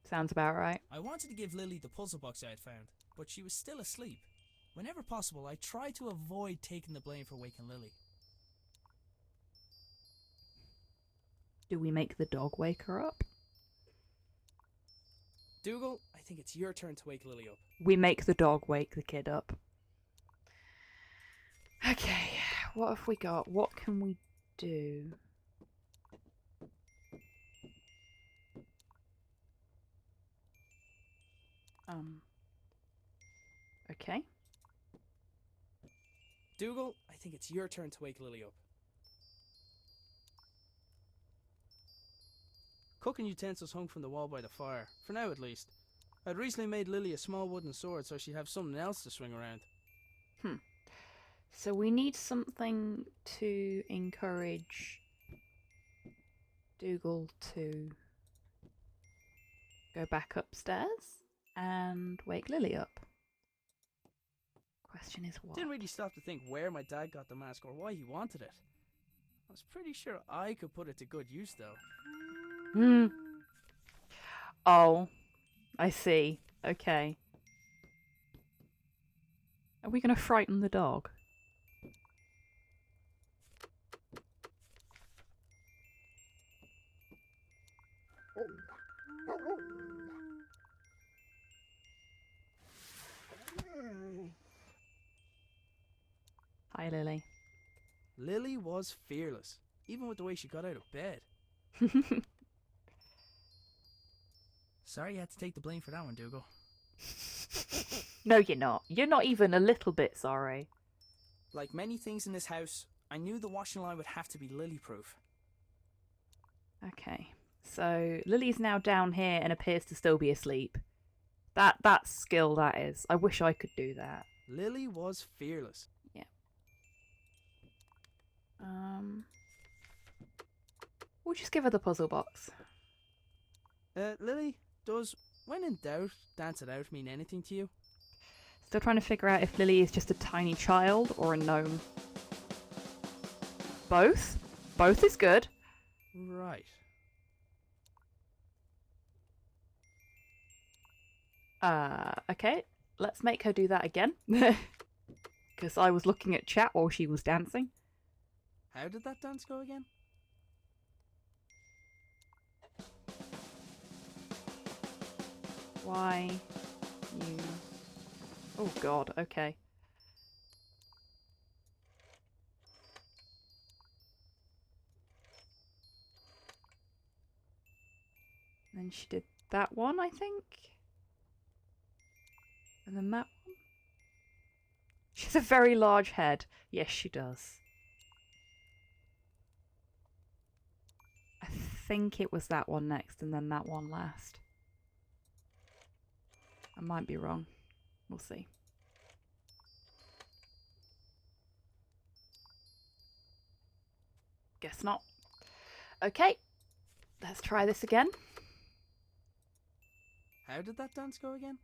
Sounds about right. I wanted to give Lily the puzzle box I had found, but she was still asleep. Whenever possible, I tried to avoid taking the blame for waking Lily. Do we make the dog wake her up? Dougal, I think it's your turn to wake Lily up. We make the dog wake the kid up. Okay, what have we got? What can we do? Okay. Dougal, I think it's your turn to wake Lily up. Cooking utensils hung from the wall by the fire, for now at least. I'd recently made Lily a small wooden sword so she'd have something else to swing around. So we need something to encourage Dougal to go back upstairs and wake Lily up. Question is what? Didn't really stop to think where my dad got the mask or why he wanted it. I was pretty sure I could put it to good use though. Oh, I see. Okay. Are we going to frighten the dog? Hi, Lily. Lily was fearless, even with the way she got out of bed. Sorry you had to take the blame for that one, Dougal. No, you're not. You're not even a little bit sorry. Like many things in this house, I knew the washing line would have to be Lily-proof. Okay. So, Lily's now down here and appears to still be asleep. That's skill, that is. I wish I could do that. Lily was fearless. Yeah. We'll just give her the puzzle box. Lily, does when in doubt, dance it out mean anything to you? Still trying to figure out if Lily is just a tiny child or a gnome. Both? Both is good. Right. Okay. Let's make her do that again. Because I was looking at chat while she was dancing. How did that dance go again? Why you... Oh god, okay. then she did that one, I think. And then that one. She has a very large head. Yes, she does. I think it was that one next and then that one last. I might be wrong. We'll see. Guess not. Okay, let's try this again. How did that dance go again?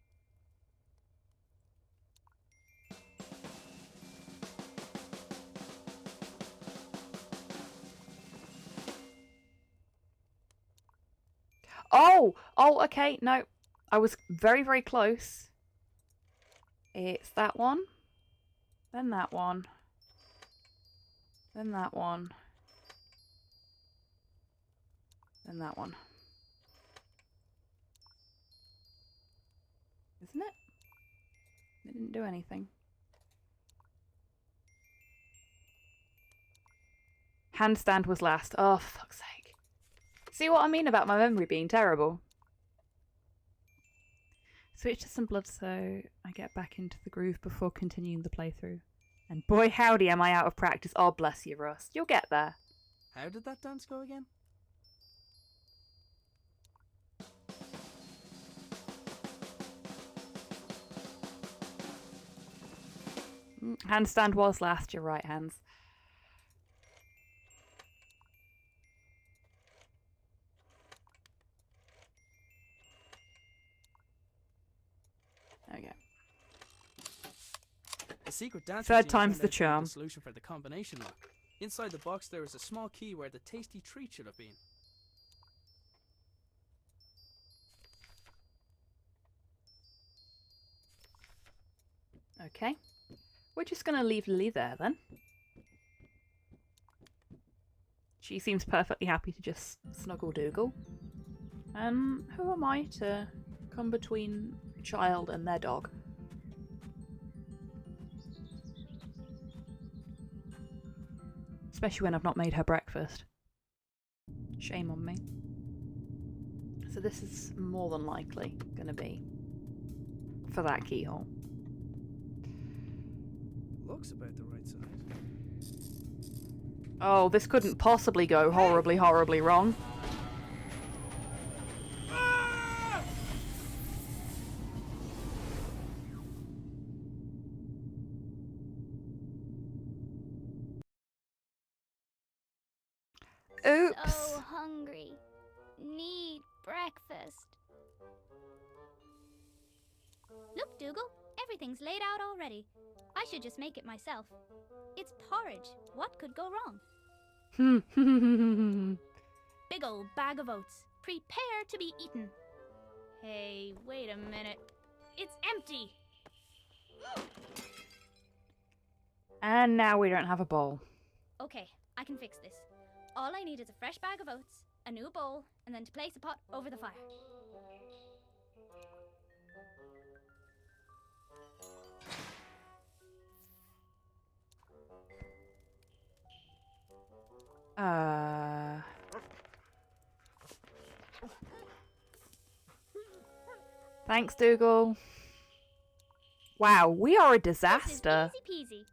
Oh! Oh, okay, no. I was very, very close. It's that one. Then that one. Then that one. Then that one. Isn't it? It didn't do anything. Handstand was last. Oh, for fuck's sake. See what I mean about my memory being terrible? Switch to some blood so I get back into the groove before continuing the playthrough. And boy howdy am I out of practice. Oh, bless you, Rust. You'll get there. How did that dance go again? Handstand was last, your right hands. There we go. The secret dance Third routine time's turned the out to be charm. The solution for the combination lock. Inside the box there was a small key where the tasty treat should have been. Okay. We're just going to leave Lily there then. She seems perfectly happy to just snuggle doogle. Who am I to come between a child and their dog? Especially when I've not made her breakfast. Shame on me. So this is more than likely going to be for that keyhole. Looks about the right size. Oh, this couldn't possibly go horribly, horribly wrong. Oops. So hungry. Need breakfast. Look, Dougal, everything's laid out already. I should just make it myself. It's porridge. What could go wrong? Big old bag of oats. Prepare to be eaten. Hey, wait a minute. It's empty. And now we don't have a bowl. Okay, I can fix this. All I need is a fresh bag of oats, a new bowl, and then to place a pot over the fire. Thanks, Dougal. Wow, we are a This is disaster. easy peasy.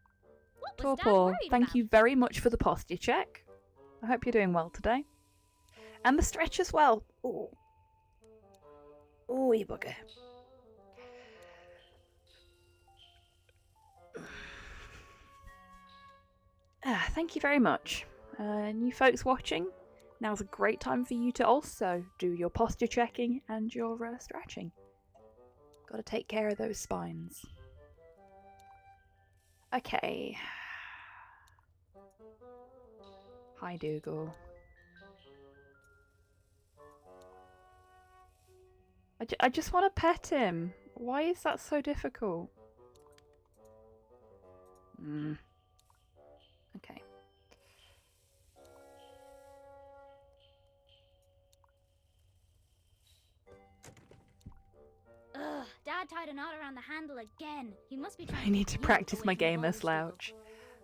What Poor was Dad Paul, worried thank about? you very much for the posture check. I hope you're doing well today. And the stretch as well. Ooh. Ooh, you bugger. Thank you very much. And you folks watching, now's a great time for you to also do your posture checking and your stretching. Got to take care of those spines. Okay. Hi, Dougal. I just want to pet him. Why is that so difficult? Okay. Ugh, Dad tied a knot around the handle again. He must be trying I need to get you practice away my from gamer roller school. slouch.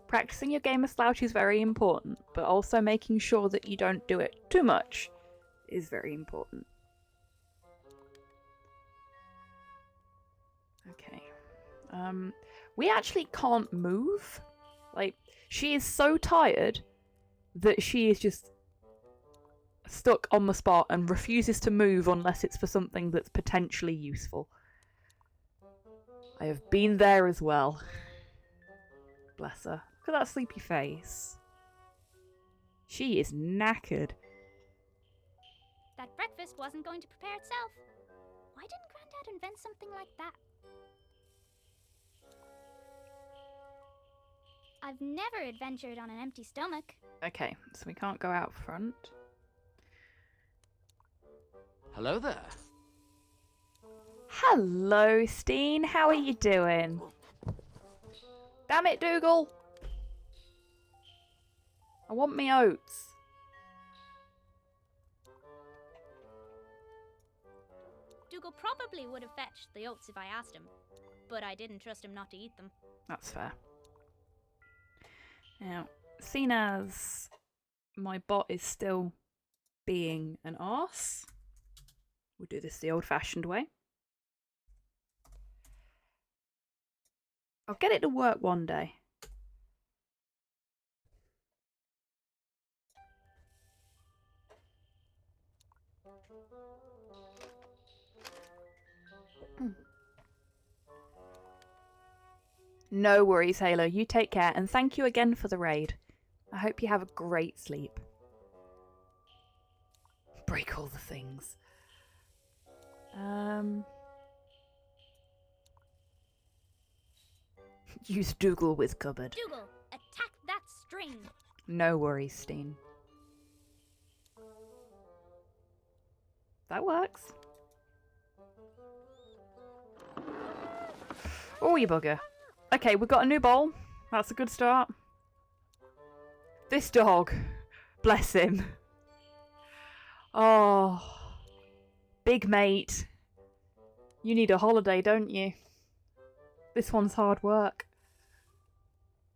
Practicing your gamer slouch is very important, but also making sure that you don't do it too much is very important. Okay. We actually can't move. Like, she is so tired that she is just stuck on the spot and refuses to move unless it's for something that's potentially useful. I have been there as well. Bless her. Look at that sleepy face. She is knackered. That breakfast wasn't going to prepare itself. Why didn't Granddad invent something like that? I've never adventured on an empty stomach. Okay, so we can't go out front. Hello there. Hello, Steen. How are you doing? Damn it, Dougal. I want me oats. Dougal probably would have fetched the oats if I asked him, but I didn't trust him not to eat them. That's fair. Now, seeing as my bot is still being an arse, we'll do this the old-fashioned way. I'll get it to work one day. No worries, Halo. You take care, and thank you again for the raid. I hope you have a great sleep. Break all the things. Use Dougal with cupboard. Dougal, attack that string! No worries, Steen. That works. Oh, you bugger. Okay, we've got a new bowl. That's a good start. This dog. Bless him. Oh. Big mate. You need a holiday, don't you? This one's hard work.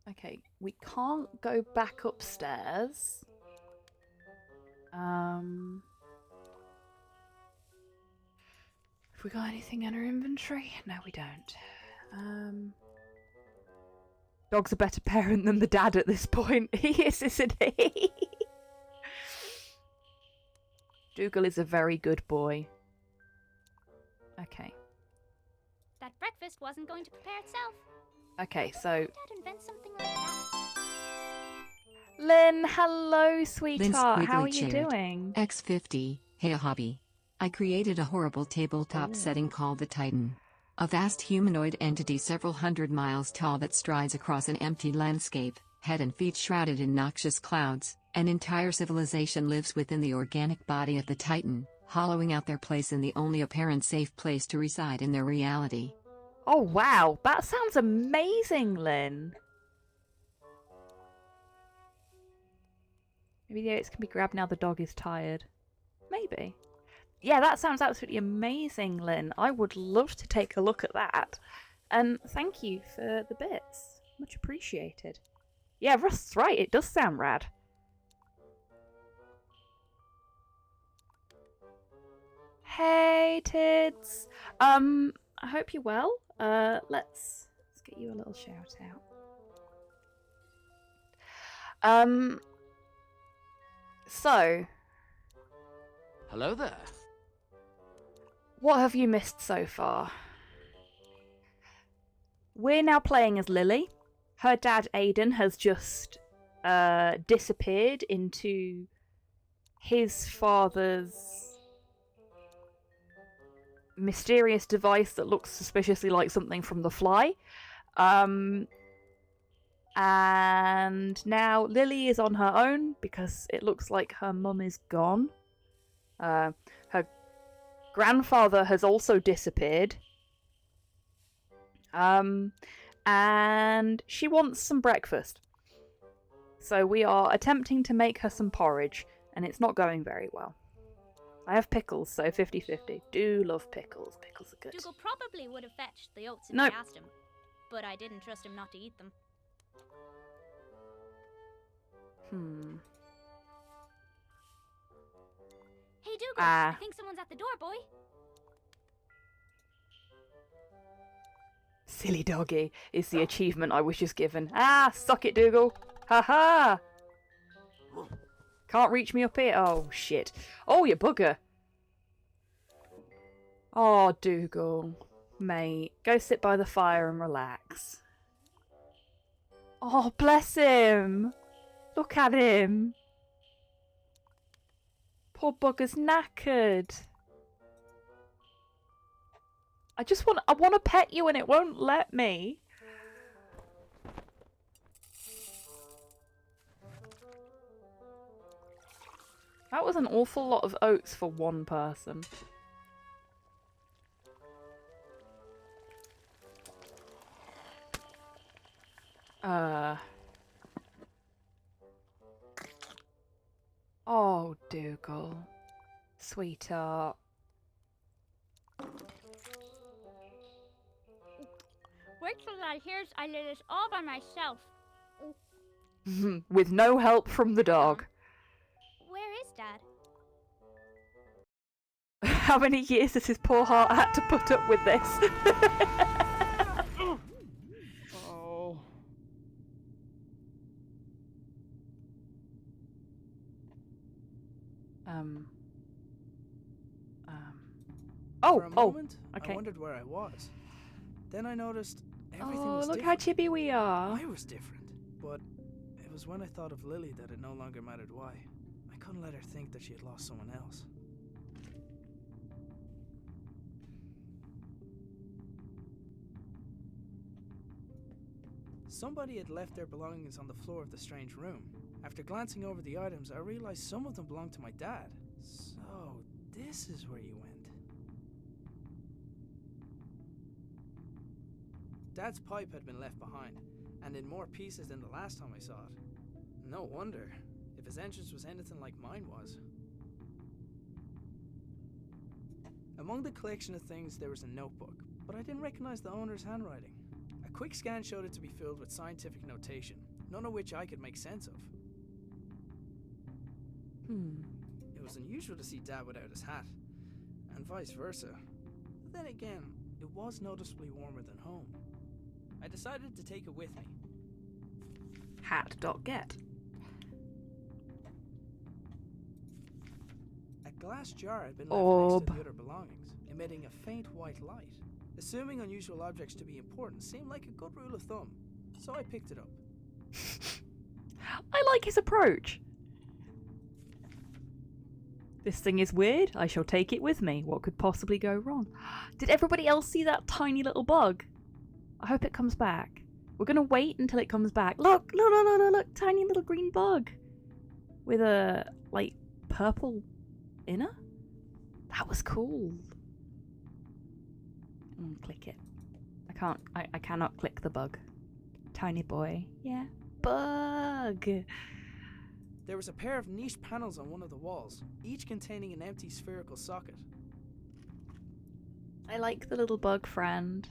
Okay, we can't go back upstairs. Have we got anything in our inventory? No, we don't. Dog's a better parent than the dad at this point. He is, isn't he? Dougal is a very good boy. Okay. That breakfast wasn't going to prepare itself. Okay, so... Dad invent something like that. Lynn, hello, sweetheart. Lynn How are squiggly you chaired. doing? X50, hey hobby. I created a horrible tabletop setting called the Titan. A vast humanoid entity several hundred miles tall that strides across an empty landscape, head and feet shrouded in noxious clouds. An entire civilization lives within the organic body of the Titan, hollowing out their place in the only apparent safe place to reside in their reality. Oh, wow. That sounds amazing, Lynn. Maybe the oats can be grabbed now the dog is tired. Maybe. Yeah, that sounds absolutely amazing, Lynn. I would love to take a look at that. And thank you for the bits. Much appreciated. Yeah, Rust's right. It does sound rad. Hey, Tids. I hope you're well. Let's get you a little shout out. So, Hello there. what have you missed so far? We're now playing as Lily. Her dad, Aiden, has just disappeared into his father's mysterious device that looks suspiciously like something from The Fly. And now Lily is on her own because it looks like her mum is gone. Her grandfather has also disappeared. And she wants some breakfast. So we are attempting to make her some porridge, and it's not going very well. I have pickles, so 50-50. Do love pickles. Pickles are good. Dougal probably would have fetched the oats if No. I asked him, but I didn't trust him not to eat them. Hey, Dougal, I think someone's at the door, boy. Silly doggy is the achievement I was just given. Ah, suck it, Dougal. Ha ha. Can't reach me up here. Oh, shit. Oh, you bugger. Oh, Dougal. Mate, go sit by the fire and relax. Oh, bless him. Look at him. Poor bugger's knackered. I want to pet you and it won't let me. That was an awful lot of oats for one person. Oh, Dougal. Sweetheart. Wait till Dad hears I did this all by myself. With no help from the dog. Where is Dad? How many years has his poor heart had to put up with this? Oh. For a Oh, moment, okay. I wondered where I was. Then I noticed everything Oh, was look different. how chibi we are. I was different. But it was when I thought of Lily that it no longer mattered why. I couldn't let her think that she had lost someone else. Somebody had left their belongings on the floor of the strange room. After glancing over the items, I realized some of them belonged to my dad. So, this is where you went. Dad's pipe had been left behind, and in more pieces than the last time I saw it. No wonder, if his entrance was anything like mine was. Among the collection of things there was a notebook, but I didn't recognize the owner's handwriting. A quick scan showed it to be filled with scientific notation, none of which I could make sense of. It was unusual to see Dad without his hat, and vice versa. But then again, it was noticeably warmer than home. I decided to take it with me. Hat.get. A glass jar had been left next Orb. to the other belongings, emitting a faint white light. Assuming unusual objects to be important seemed like a good rule of thumb, so I picked it up. I like his approach. This thing is weird. I shall take it with me. What could possibly go wrong? Did everybody else see that tiny little bug? I hope it comes back. We're going to wait until it comes back. Look, look, look, look, look, look. Tiny little green bug. With a, like, purple inner? That was cool. Click it. I cannot click the bug. Tiny boy. Yeah. Bug. There was a pair of niche panels on one of the walls, each containing an empty spherical socket. I like the little bug friend.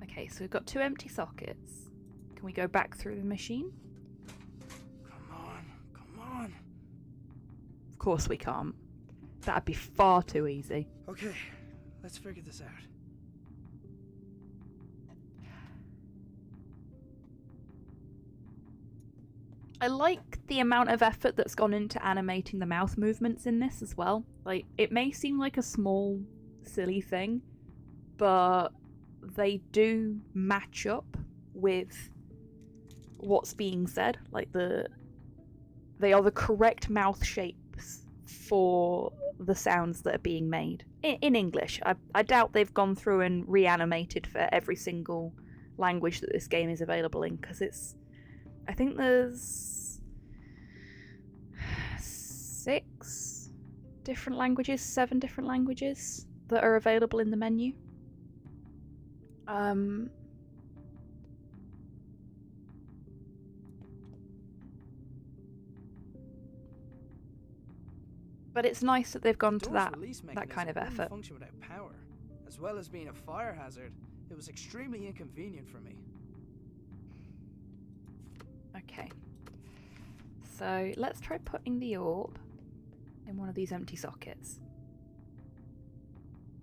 Okay, so we've got 2 empty sockets. Can we go back through the machine? Come on, come on. Of course we can't. That'd be far too easy. Okay, let's figure this out. I like the amount of effort that's gone into animating the mouth movements in this as well. Like, it may seem like a small, silly thing, but they do match up with what's being said. Like, they are the correct mouth shapes for the sounds that are being made. In English. I doubt they've gone through and reanimated for every single language that this game is available in, because it's... I think there's 6 different languages, 7 different languages that are available in the menu. But it's nice that they've gone to that kind of effort. Function without power. As well as being a fire hazard, it was extremely inconvenient for me. Okay. So let's try putting the orb in one of these empty sockets.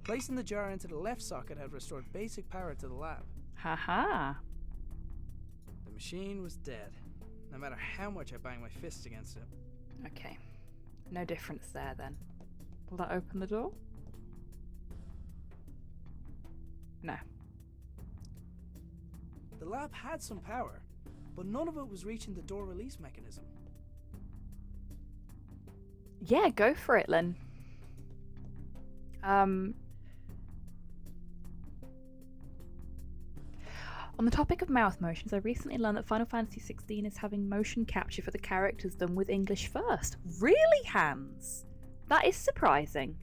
Placing the jar into the left socket had restored basic power to the lab. Haha. The machine was dead, no matter how much I banged my fists against it. Okay. No difference there then. Will that open the door? No. The lab had some power, but none of it was reaching the door release mechanism. Yeah, go for it, Lynn. On the topic of mouth motions, I recently learned that Final Fantasy XVI is having motion capture for the characters done with English first. Really, Hans? That is surprising.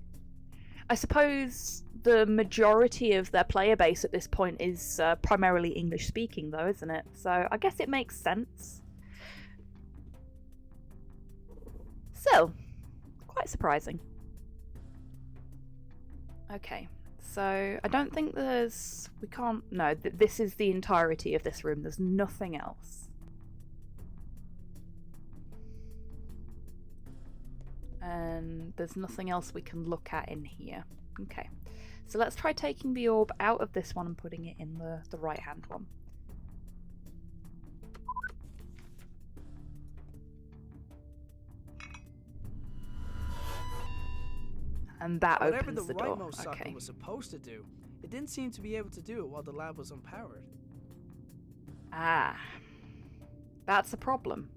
I suppose the majority of their player base at this point is primarily English speaking, though, isn't it? So I guess it makes sense. Still, quite surprising. Okay. So, I don't think there's... We can't... No, this is the entirety of this room. There's nothing else. And there's nothing else we can look at in here. Okay. So let's try taking the orb out of this one and putting it in the right-hand one. And that Whatever opens the the door. rightmost socket Okay. was supposed to do, it didn't seem to be able to do it while the lab was unpowered. Ah. That's a problem.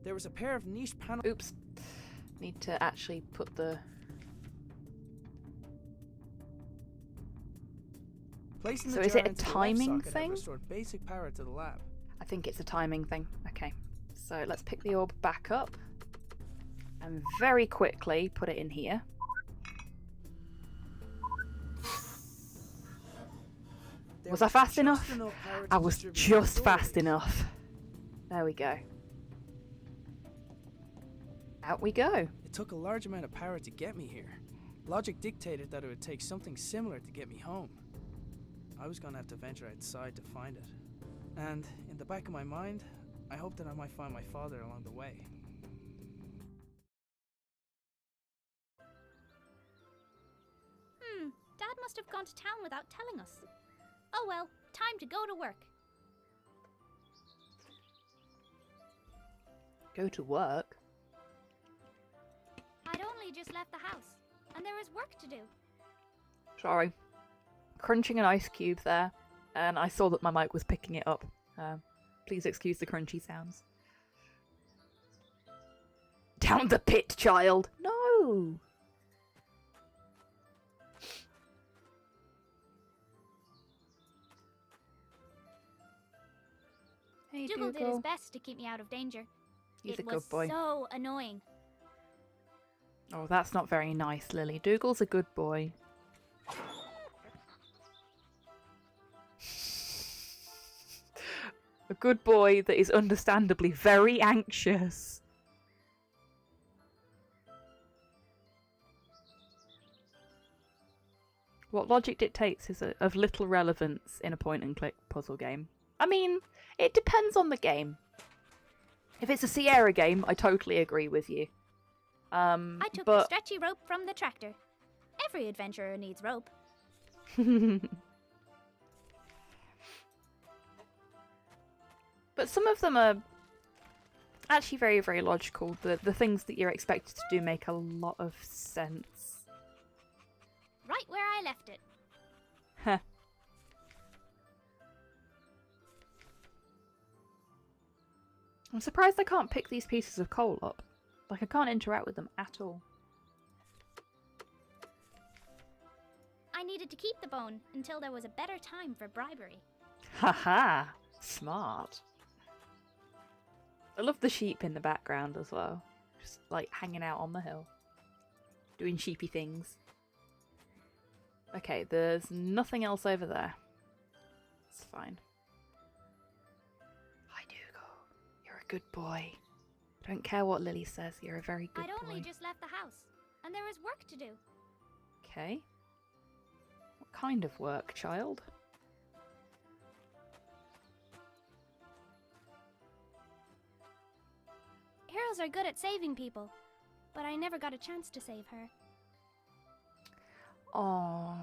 There was a pair of niche panels. Oops. Need to actually put the... Placing So the is jar it a into the left timing socket had thing? restored basic power to the lab. I think it's a timing thing. Okay. So let's pick the orb back up. And very quickly put it in here. There Was I fast just enough? power to I was distribute just the door fast release. enough. There we go. Out we go. It took a large amount of power to get me here. Logic dictated that it would take something similar to get me home. I was gonna have to venture outside to find it. And in the back of my mind, I hoped that I might find my father along the way. Dad must have gone to town without telling us. Oh well, time to go to work. Go to work. I'd only just left the house, and there was work to do. Sorry. Crunching an ice cube there, and I saw that my mic was picking it up. Please excuse the crunchy sounds. Down the pit, child! No! Hey, Dougal did his Dougal. best to keep me out of danger. He's it a good was boy. so annoying. Oh, that's not very nice, Lily. Dougal's a good boy. A good boy that is understandably very anxious. What logic dictates is of little relevance in a point-and-click puzzle game. I mean, it depends on the game. If it's a Sierra game, I totally agree with you. I took the But stretchy rope from the tractor. Every adventurer needs rope. but some of them are actually very, very logical. The things that you're expected to do make a lot of sense. Right where I left it. Heh. I'm surprised I can't pick these pieces of coal up. Like, I can't interact with them at all. I needed to keep the bone until there was a better time for bribery. Haha! Smart. I love the sheep in the background as well. Just, like, hanging out on the hill. Doing sheepy things. Okay, there's nothing else over there. It's fine. Hi, Dougal. You're a good boy. Don't care what Lily says, you're a very good I'd only boy. just left the house, and there was work to do. Okay. What kind of work, child? Heroes are good at saving people, but I never got a chance to save her. Oh,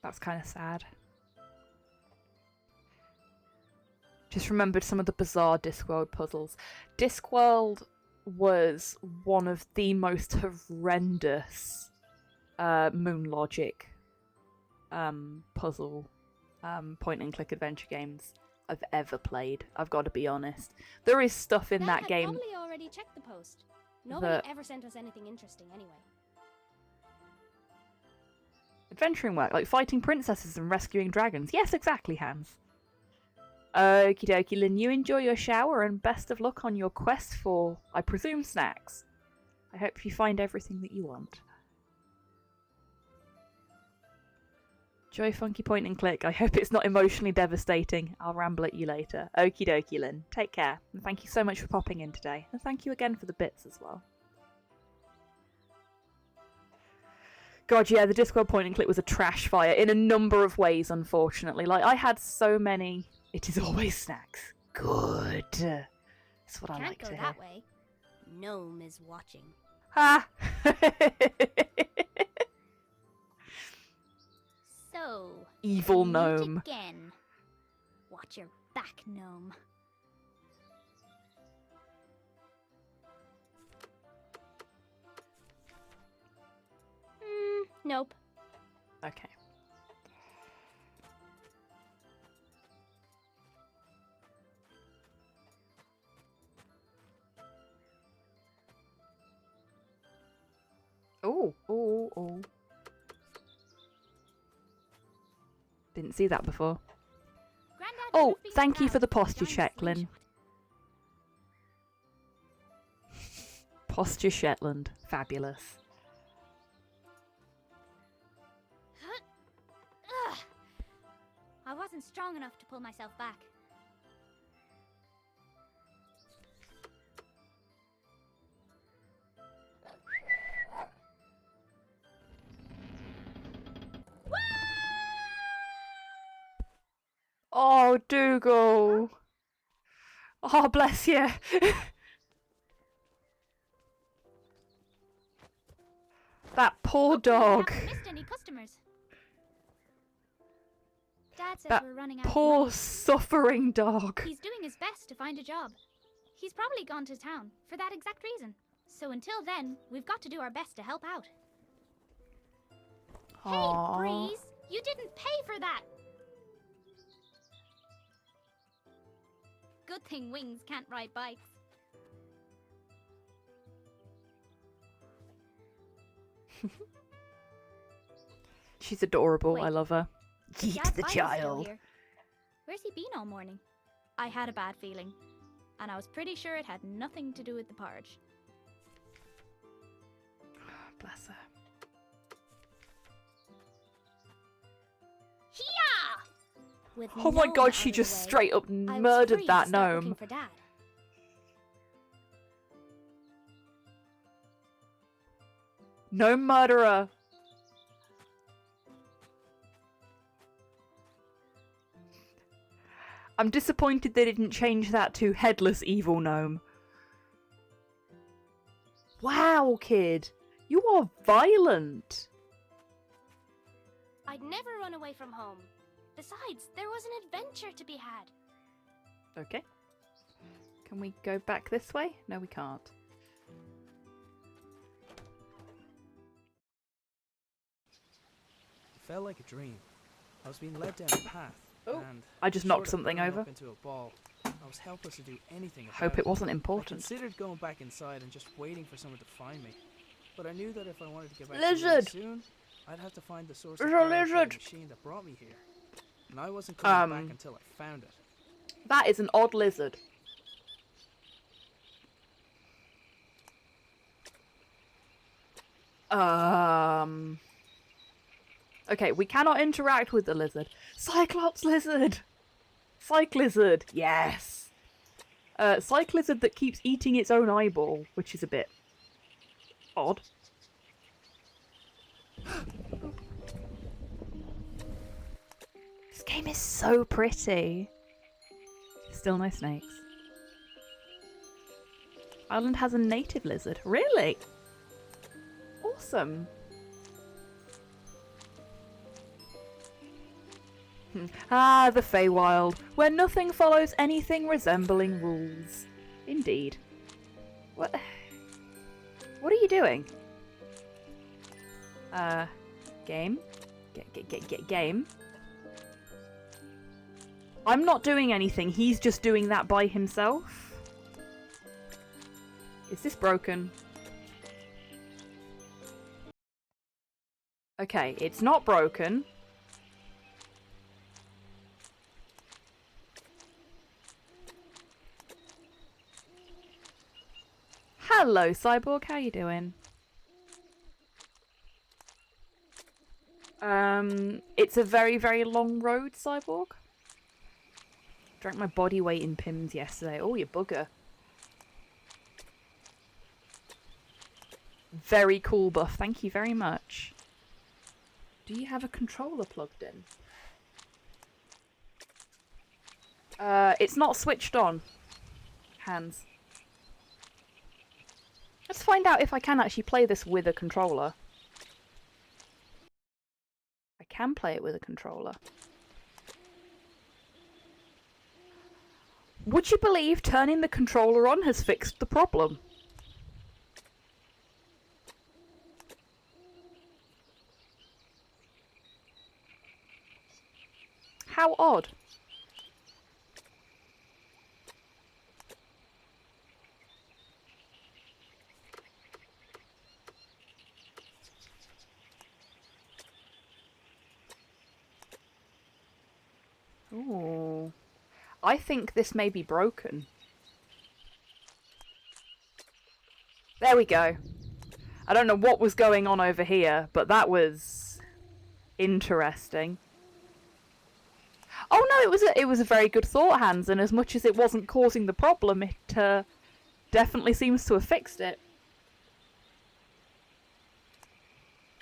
that's kind of sad. Just remembered some of the bizarre Discworld puzzles. Discworld was one of the most horrendous moon logic puzzle point and click adventure games I've ever played. I've got to be honest. There is stuff in that game. Probably already checked the post. Nobody ever sent us anything interesting anyway. Adventuring work, like fighting princesses and rescuing dragons. Yes, exactly, Hans. Okie dokie, Lynn, you enjoy your shower and best of luck on your quest for, I presume, snacks. I hope you find everything that you want. Joy Funky point and click. I hope it's not emotionally devastating. I'll ramble at you later. Okie dokie, Lynn. Take care. And thank you so much for popping in today. And thank you again for the bits as well. God, yeah, the Discworld point and click was a trash fire in a number of ways, unfortunately. Like, I had so many... It is always snacks. Good. That's what I like to hear. Can't go that way. Gnome is watching. Ha! So... Evil meet gnome. Again. Watch your back, gnome. Nope. Okay. Oh. Didn't see that before. Grandad Oh, would have been thank you proud for the of your posture giant check, Lynn. slingshot. Posture Shetland. Fabulous. Ugh. I wasn't strong enough to pull myself back. Oh, Dougal. Oh, bless you. That poor dog. We haven't missed any customers. Dad says That we're running out of poor money. suffering dog. He's doing his best to find a job. He's probably gone to town for that exact reason. So until then, we've got to do our best to help out. Aww. Hey, Breeze! You didn't pay for that! Good thing Wings can't ride bikes. She's adorable. I Wait. love her. Yeet Dad's the bike is still child. here. Where's he been all morning? I had a bad feeling, and I was pretty sure it had nothing to do with the porridge. Bless her. Hiya! With Oh my Gnome god, out she of just the way, straight up I was murdered free that to start looking gnome. for Dad. No murderer. I'm disappointed they didn't change that to headless evil gnome. Wow, kid. You are violent. I'd never run away from home. Besides, there was an adventure to be had. Okay. Can we go back this way? No, we can't. It felt like a dream. I was being led down a path, Oh, and I just short knocked of something curling over. up into a ball, I was helpless to do anything about Hope it wasn't I important. considered going back inside and just waiting for someone to find me, but I knew that if I wanted to get back Lizard! to soon, I'd have to find the source There's of a power for the lizard! machine that brought me here, and I wasn't coming back until I found it. That is an odd lizard. Okay, we cannot interact with the lizard. Cyclops lizard! Cyc lizard, yes! Cyc lizard that keeps eating its own eyeball, which is a bit odd. This game is so pretty. Still no snakes. Ireland has a native lizard. Really? awesome. Ah, the Feywild, where nothing follows anything resembling rules. Indeed. What? What are you doing? Game? Game? I'm not doing anything, he's just doing that by himself. Is this broken? Okay, it's not broken. Hello, Cyborg. How you doing? It's a very, very long road, Cyborg. Drank my body weight in Pims yesterday. Oh, you bugger. Very cool buff. Thank you very much. Do you have a controller plugged in? It's not switched on. Hands. Let's find out if I can actually play this with a controller. I can play it with a controller. Would you believe turning the controller on has fixed the problem? How odd. Ooh. I think this may be broken. There we go. I don't know what was going on over here, but that was interesting. Oh no, it was a very good thought, Hans, and as much as it wasn't causing the problem, it definitely seems to have fixed it.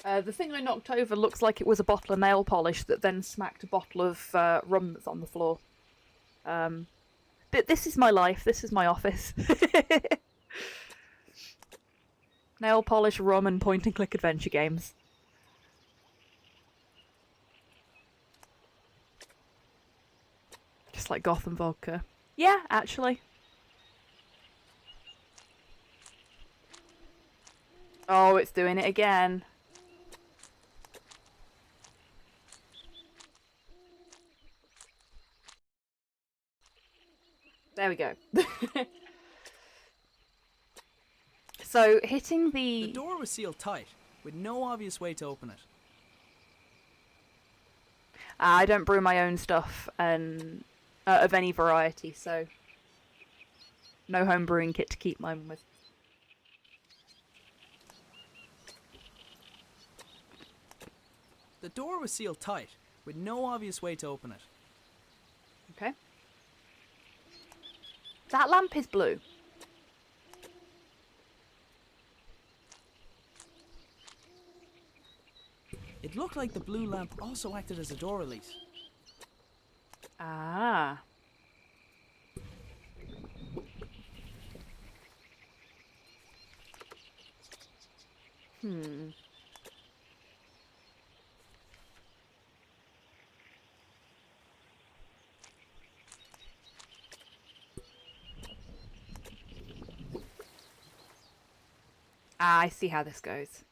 The thing I knocked over looks like it was a bottle of nail polish that then smacked a bottle of rum that's on the floor. But this is my life, this is my office. Nail polish, rum, and point-and-click adventure games. Just like Gotham vodka. Yeah, actually. Oh, it's doing it again. There we go. So, hitting The door was sealed tight, with no obvious way to open it. I don't brew my own stuff and of any variety, so no home brewing kit to keep mine with. The door was sealed tight, with no obvious way to open it. Okay. That lamp is blue. It looked like the blue lamp also acted as a door release. Ah. Ah, I see how this goes.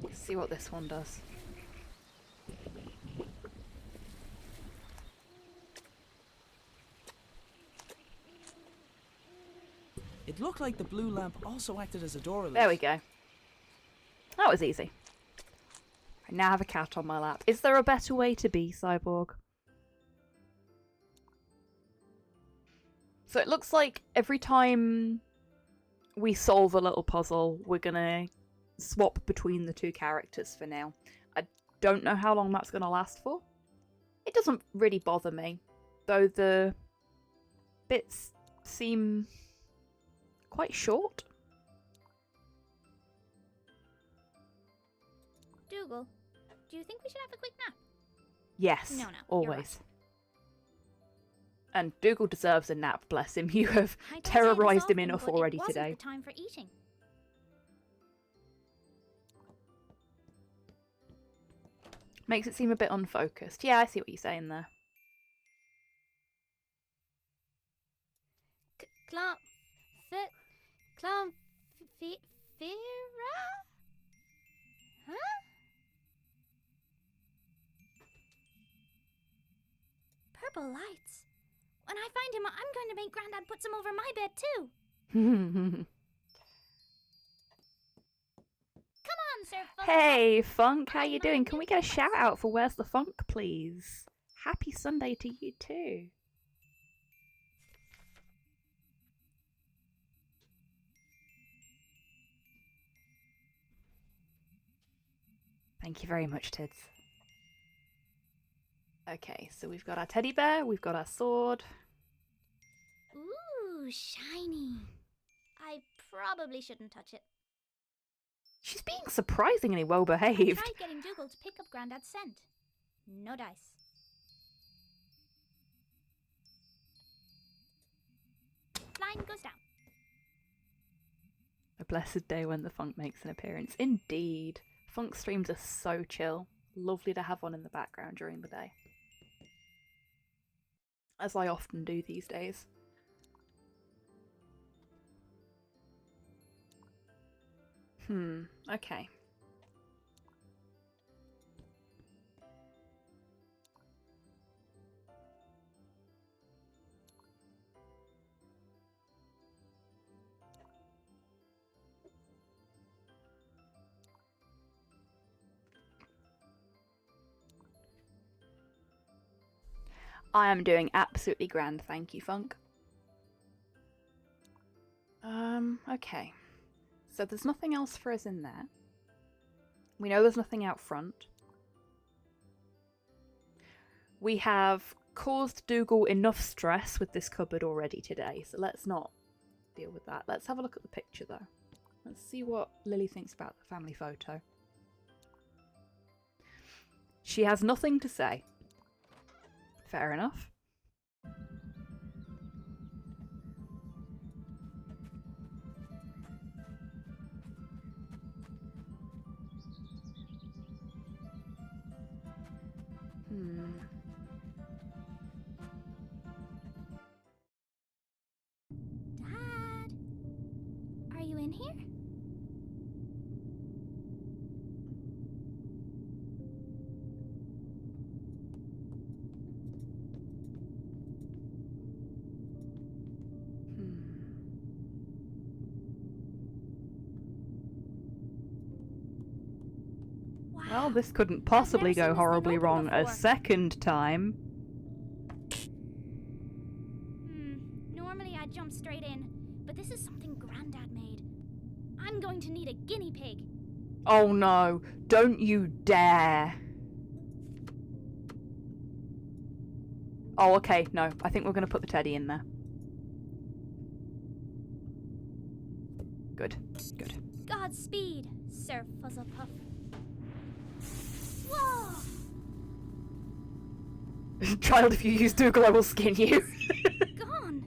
Let's see what this one does. It looked like the blue lamp also acted as a door release. There we go. That was easy. I now have a cat on my lap. Is there a better way to be, Cyborg? So it looks like every time we solve a little puzzle, we're gonna swap between the two characters for now. I don't know how long that's gonna last for. It doesn't really bother me, though the bits seem quite short. Dougal, do you think we should have a quick nap? Yes, No, you're always. And Dougal deserves a nap, bless him. You have I don't say this terrorised him often, enough but already it wasn't today. the time for eating. Makes it seem a bit unfocused. Yeah, I see what you're saying there. Clam... Fira? Huh? Purple lights. When I find him, I'm going to make Grandad put some over my bed too. Come on, Sir Fuzzlepuff. Hey, Funk, how I'm you a doing? Can we get a ninja. shout out for Where's the Funk, please? Happy Sunday to you too. Thank you very much, Tids. Okay, so we've got our teddy bear, we've got our sword. Ooh, shiny. I probably shouldn't touch it. She's being surprisingly well I behaved. tried getting Dougal to pick up Grandad's scent. No dice. Line goes down. A blessed day when the Funk makes an appearance. Indeed. Funk streams are so chill. Lovely to have on in the background during the day. As I often do these days. Okay. I am doing absolutely grand, thank you, Funk. Okay. So there's nothing else for us in there. We know there's nothing out front. We have caused Dougal enough stress with this cupboard already today, so let's not deal with that. Let's have a look at the picture, though. Let's see what Lily thinks about the family photo. She has nothing to say. Fair enough. Dad, are you in here? Well, this couldn't possibly I've never go seen this thing horribly open wrong a before. second time. Normally I'd jump straight in, but this is something Grandad made. I'm going to need a guinea pig. Oh no, don't you dare. Oh, okay, no, I think we're going to put the teddy in there. Good, good. Godspeed, Sir Fuzzlepuff. Whoa! Child, if you use Dougal, I will skin you. Gone.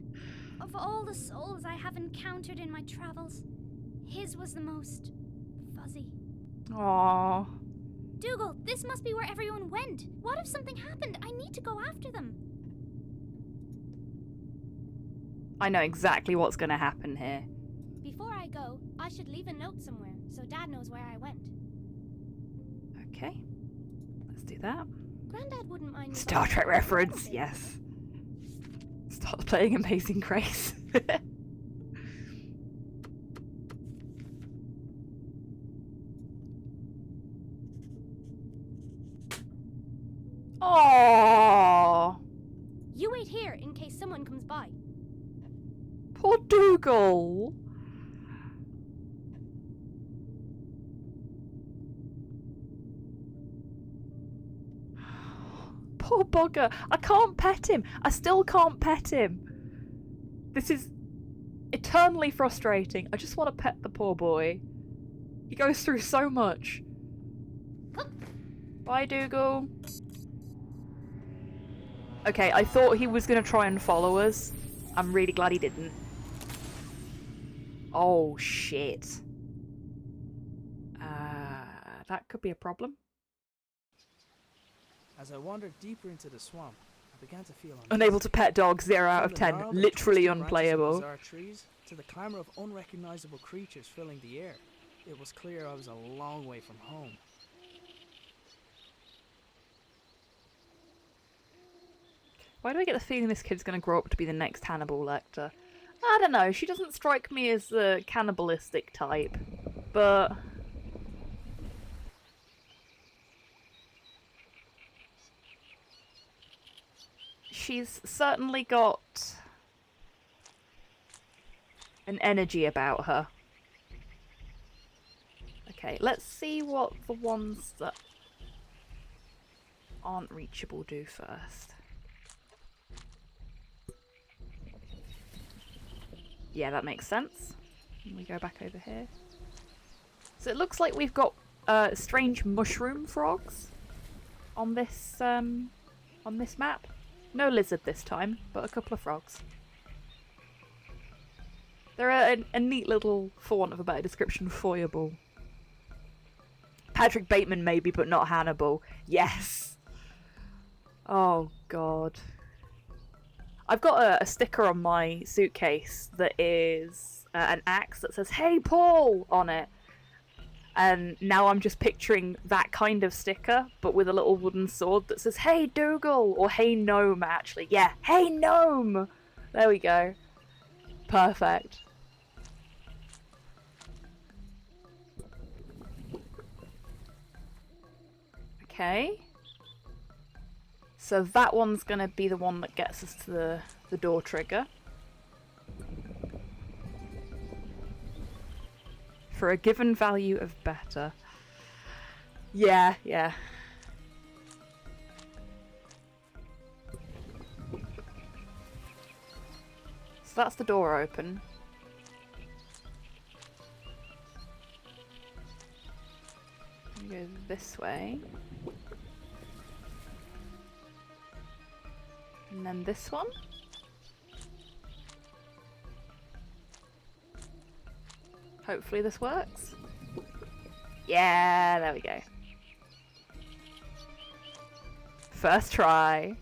Of all the souls I have encountered in my travels, his was the most fuzzy. Aww. Dougal, this must be where everyone went. What if something happened? I need to go after them. I know exactly what's going to happen here. Before I go, I should leave a note somewhere so Dad knows where I went. Okay, let's do that. Grandad wouldn't mind me Star borrowing Trek a reference, little bit. yes. Start playing Amazing Grace. Aww. You wait here in case someone comes by. Poor Dougal. Poor bugger. I can't pet him. I still can't pet him. This is eternally frustrating. I just want to pet the poor boy. He goes through so much. Bye, Dougal. Okay, I thought he was gonna try and follow us. I'm really glad he didn't. Oh, shit. That could be a problem. As I wandered deeper into the swamp, I began to feel uneasy. Unable to pet dogs, 0 out of From the 10. gnarled and Literally twisted branches of unplayable. bizarre trees to the clamor of unrecognizable creatures filling the air, it was clear I was a long way from home. Why do I get the feeling this kid's gonna grow up to be the next Hannibal Lecter? I don't know, she doesn't strike me as the cannibalistic type, but... she's certainly got an energy about her. Okay, let's see what the ones that aren't reachable do first. Yeah, that makes sense. We go back over here. So it looks like we've got strange mushroom frogs on this map. No lizard this time, but a couple of frogs. They're a neat little, for want of a better description, foyable. Patrick Bateman maybe, but not Hannibal. Yes! Oh god. I've got a sticker on my suitcase that is an axe that says, "Hey Paul!" on it. And now I'm just picturing that kind of sticker, but with a little wooden sword that says, "Hey Dougal!" or "Hey Gnome," actually. Yeah, "Hey Gnome!" There we go. Perfect. Okay. So that one's going to be the one that gets us to the door trigger. For a given value of better. Yeah, yeah. So that's the door open. We go this way. And then this one. Hopefully this works. Yeah, there we go. First try.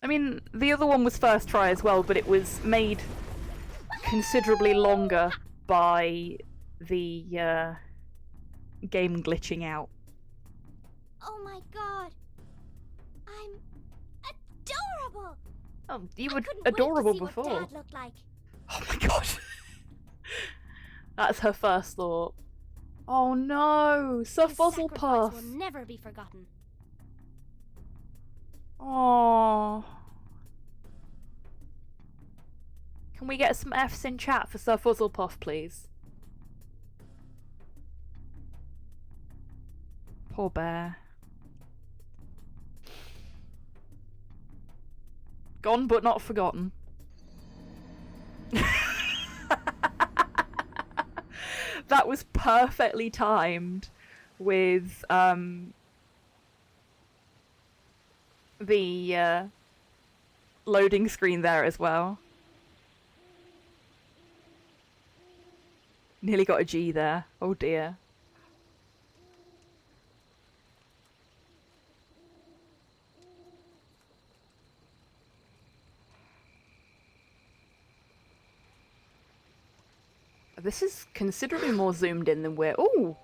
I mean, the other one was first try as well, but it was made considerably longer by the game glitching out. Oh my god. I'm adorable. Oh, you I were couldn't wait to adorable see before. What Dad looked like. Oh my god. That's her first thought. Oh no, Sir His sacrifice Fuzzlepuff. will never be forgotten. Oh. Can we get some Fs in chat for Sir Fuzzlepuff, please? Poor bear. Gone but not forgotten. That was perfectly timed with the loading screen there as well. Nearly got a G there. Oh dear. This is considerably more zoomed in than we're... Ooh!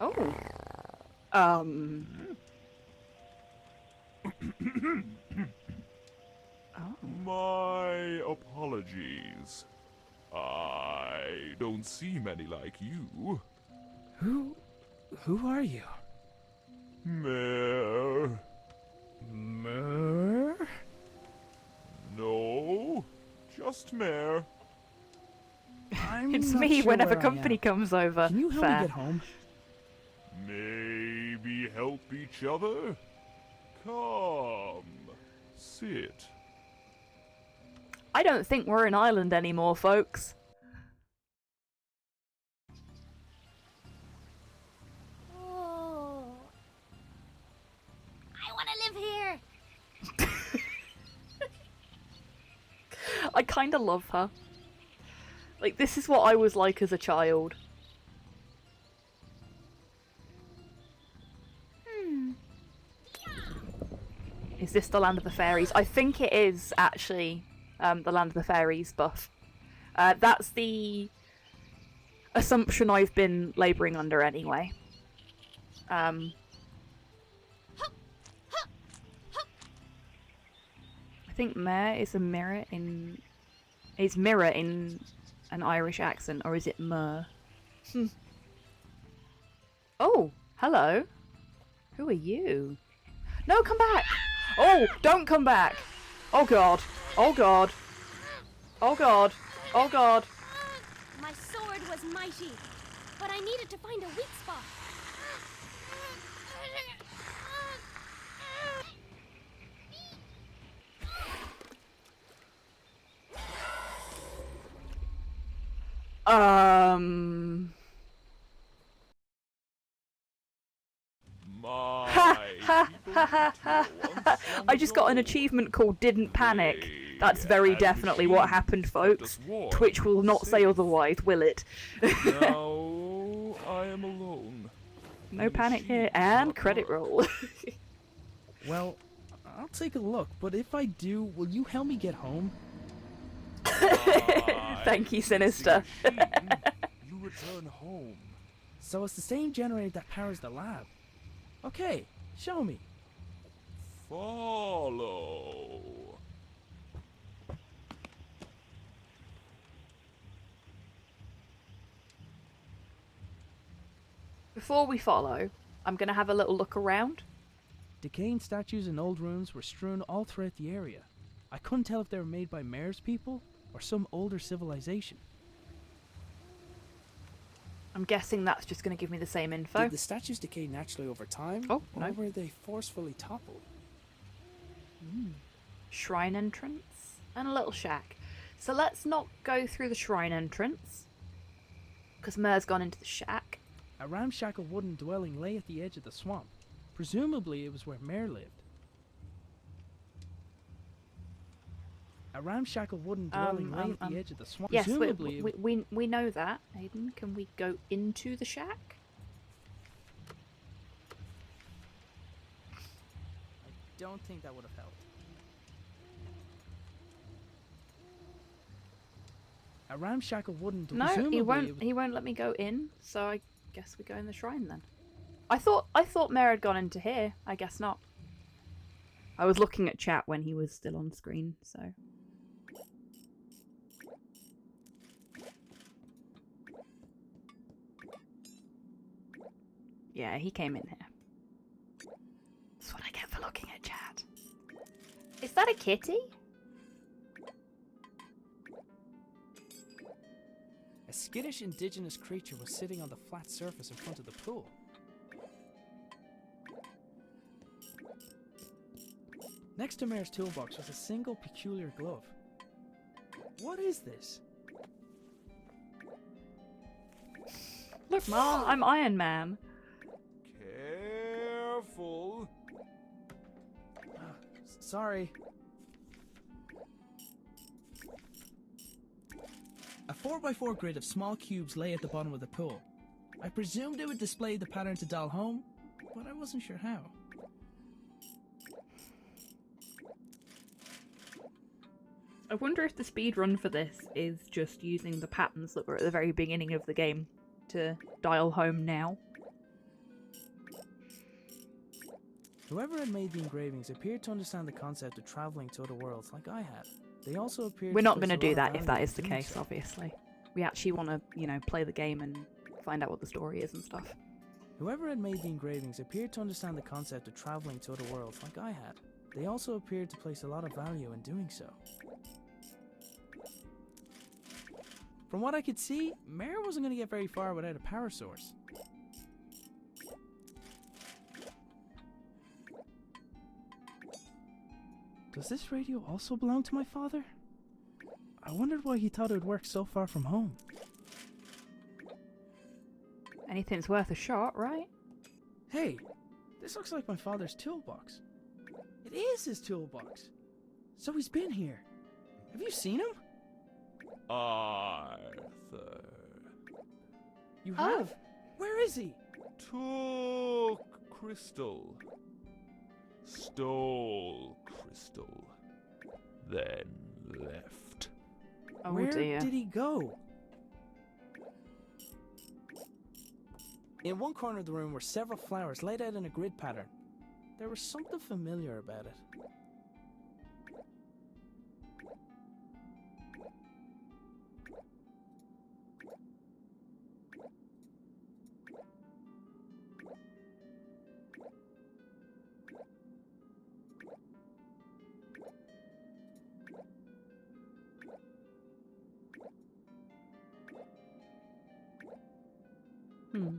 Oh. Oh. My apologies. I don't see many like you. Who are you? Mare. Mer? No, just Mare. It's not me sure whenever where I company am. comes over. Can you help Fair. me get home? Maybe help each other? Come, sit. I don't think we're in Ireland anymore, folks. Oh, I kind of love her. Like, this is what I was like as a child. Is this the Land of the Fairies? I think it is, actually, the Land of the Fairies buff. That's the assumption I've been labouring under anyway. I think Mare is a mirror in... Is mirror in an Irish accent, or is it Mer? Oh, hello. Who are you? No, come back! Oh, don't come back! Oh god. Oh god. Oh god. Oh god. My sword was mighty, but I needed to find a weak spot. I just got an achievement called Didn't Panic. That's very definitely what happened, folks. Twitch will not say otherwise, will it? Now I am alone. No panic here, and credit roll. Well, I'll take a look, but if I do, will you help me get home? Thank you, Sinister. You return home. So it's the same generator that powers the lab. Okay, show me. Follow. Before we follow, I'm going to have a little look around. Decaying statues and old ruins were strewn all throughout the area. I couldn't tell if they were made by Mare's people or some older civilization. I'm guessing that's just going to give me the same info. Did the statues decay naturally over time? Oh, or no. were they forcefully toppled? Shrine entrance and a little shack. So let's not go through the shrine entrance, because Mer's gone into the shack. A ramshackle wooden dwelling lay at the edge of the swamp. Presumably it was where Mare lived. A ramshackle wooden dwelling lay at the edge of the swamp. Yes, Presumably we know that, Aiden. Can we go into the shack? I don't think that would have helped. A ramshackle wooden No, he won't let me go in, so I guess we go in the shrine then. I thought Mare had gone into here. I guess not. I was looking at chat when he was still on screen, so. Yeah, he came in here. That's what I get for looking at chat. Is that a kitty? A skittish indigenous creature was sitting on the flat surface in front of the pool. Next to Mare's toolbox was a single peculiar glove. What is this? Look, Ma, I'm Iron Man. Careful. Sorry. A 4x4 grid of small cubes lay at the bottom of the pool. I presumed it would display the pattern to dial home, but I wasn't sure how. I wonder if the speed run for this is just using the patterns that were at the very beginning of the game to dial home now. Whoever had made the engravings appeared to understand the concept of traveling to other worlds like I had. They also appeared We're to not place going to a do lot of that if value that is in the doing case, so. obviously. We actually want to, you know, play the game and find out what the story is and stuff. Whoever had made the engravings appeared to understand the concept of traveling to other worlds like I had. They also appeared to place a lot of value in doing so. From what I could see, Mare wasn't going to get very far without a power source. Does this radio also belong to my father? I wondered why he thought it would work so far from home. Anything's worth a shot, right? Hey, this looks like my father's toolbox. It is his toolbox. So he's been here. Have you seen him? Arthur. You Oh. have? Where is he? Took crystal. Stole crystal. Then left. Oh Where dear. did he go? In one corner of the room were several flowers laid out in a grid pattern. There was something familiar about it. Hmm.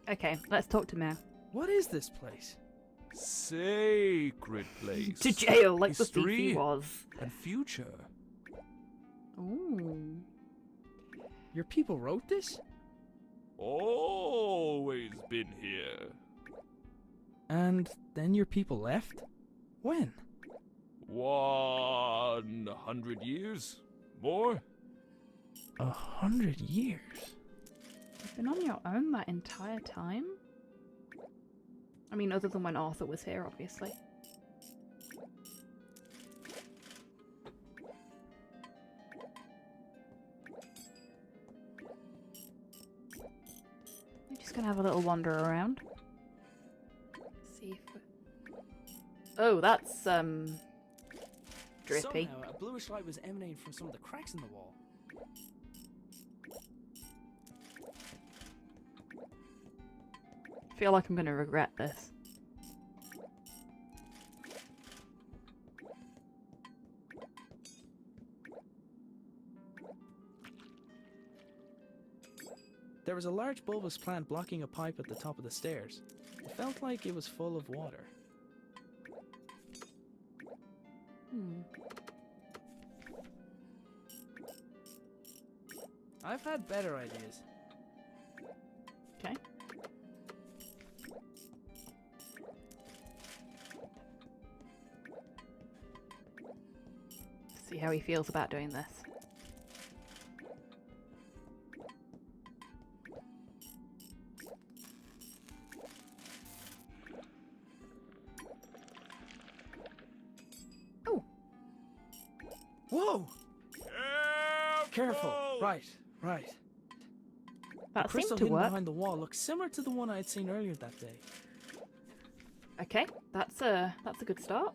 Okay, let's talk to Mao. What is this place? Sacred place. To jail, like the thief History he was. and future. Ooh. Your people wrote this? Always been here. And then your people left? When? 100 years? More? 100 years? You've been on your own that entire time? I mean, other than when Arthur was here, obviously. We're just gonna have a little wander around. See if we... Oh, that's, drippy. Somehow, a bluish light was emanating from some of the cracks in the wall. I feel like I'm gonna regret this. There was a large bulbous plant blocking a pipe at the top of the stairs. It felt like it was full of water. I've had better ideas. Okay. See how he feels about doing this. Oh! Whoa! Careful! Right. That The crystal seemed to hidden work. behind the wall looks similar to the one I had seen earlier that day. Okay, that's a good start.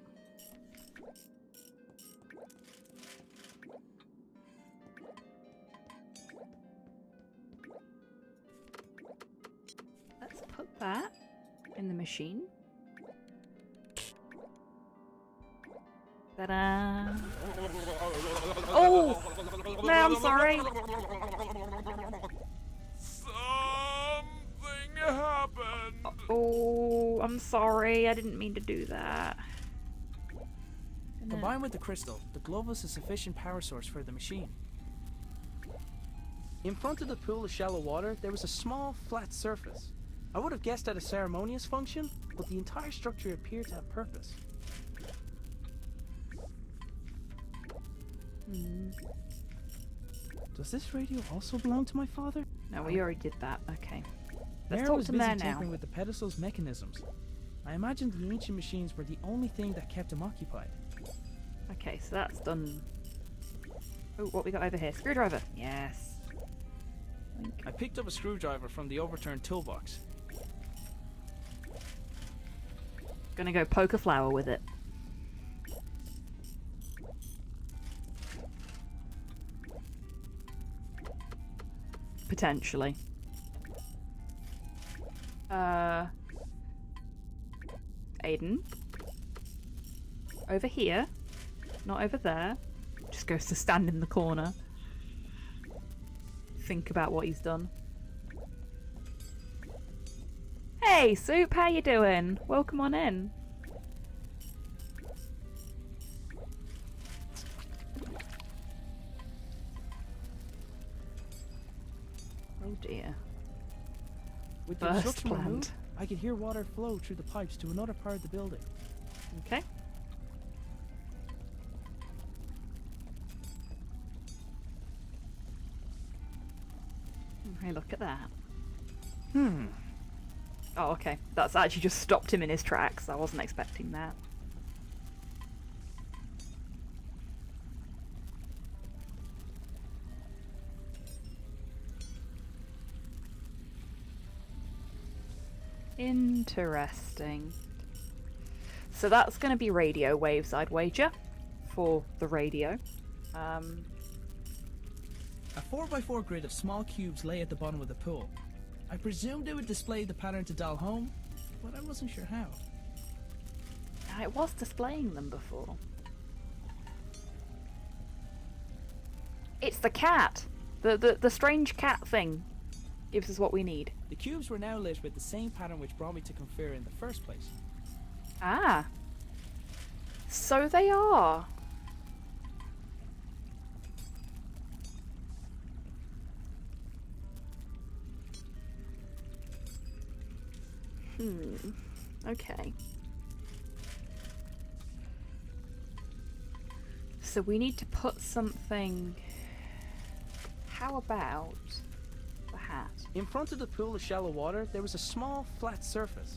Let's put that in the machine. Ta-da! Oh! No, I'm sorry. Something happened. Oh, I'm sorry. I didn't mean to do that. Combined with the crystal, the glove was a sufficient power source for the machine. In front of the pool of shallow water, there was a small, flat surface. I would have guessed at a ceremonious function, but the entire structure appeared to have purpose. Does this radio also belong to my father? No, we already did that. Okay. Let's Mare talk was to busy Mare now. tinkering with the pedestal's mechanisms. I imagined the ancient machines were the only thing that kept him occupied. Okay, so that's done. Oh, what we got over here? Screwdriver. Yes. I picked up a screwdriver from the overturned toolbox. Gonna go poke a flower with it. Potentially. Aiden. Over here. Not over there. Just goes to stand in the corner. Think about what he's done. Hey, Soup, how you doing? Welcome on in. Oh dear. With the Burst obstruction plant. removed, I could hear water flow through the pipes to another part of the building. Okay. Hey, look at that. Oh, okay. That's actually just stopped him in his tracks. I wasn't expecting that. Interesting. So that's going to be radio waves, I'd wager, for the radio. A 4x4 grid of small cubes lay at the bottom of the pool. I presumed it would display the pattern to dial home, but I wasn't sure how. It was displaying them before. It's the cat! The strange cat thing gives us what we need. The cubes were now lit with the same pattern which brought me to Confer in the first place. Ah. So they are. Okay. So we need to put something... How about the hat? In front of the pool of shallow water, there was a small, flat surface.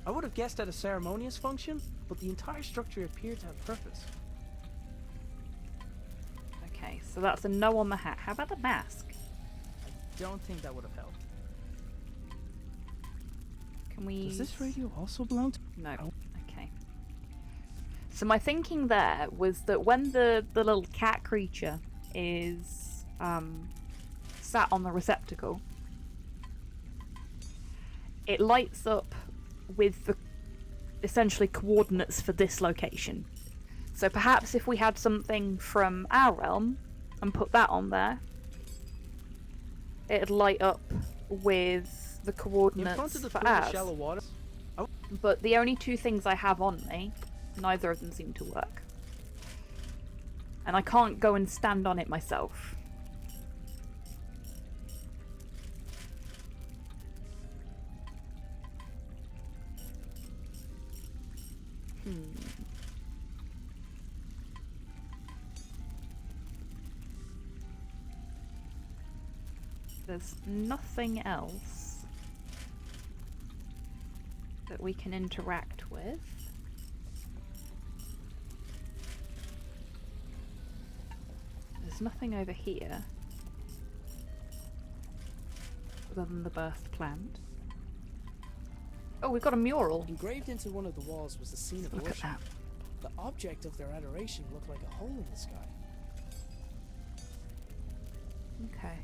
I would have guessed at a ceremonious function, but the entire structure appeared to have purpose. Okay, so that's a no on the hat. How about the mask? I don't think that would have helped. Can we... Does this radio also belong to... No. Okay. So my thinking there was that when the little cat creature is sat on the receptacle, it lights up with the essentially coordinates for this location. So perhaps if we had something from our realm and put that on there, it'd light up with the coordinates In front of the for pool of ours. shallow water... But the only two things I have on me, neither of them seem to work. And I can't go and stand on it myself. There's nothing else that we can interact with. There's nothing over here other than the birth plant. Oh, we've got a mural. Engraved into one of the walls was the scene of Look at worship. that. The object of their adoration looked like a hole in the sky. Okay.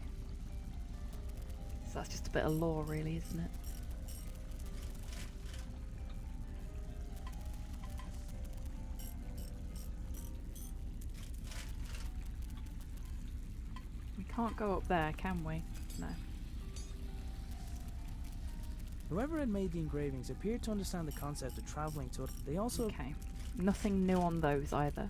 So that's just a bit of lore, really, isn't it? We can't go up there, can we? No. Whoever had made the engravings appeared to understand the concept of traveling to it. They also... Okay. Nothing new on those either.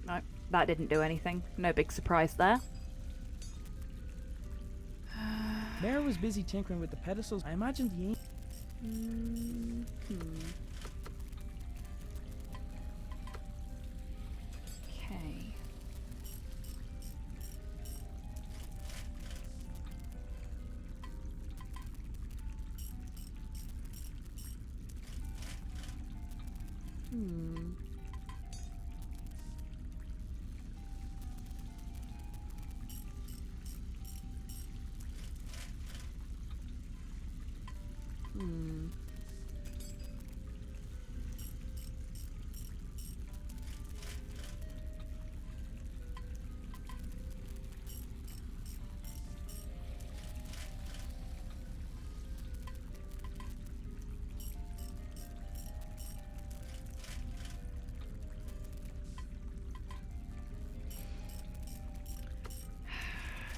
No, that didn't do anything. No big surprise there. Mare was busy tinkering with the pedestals. I imagined the... Okay.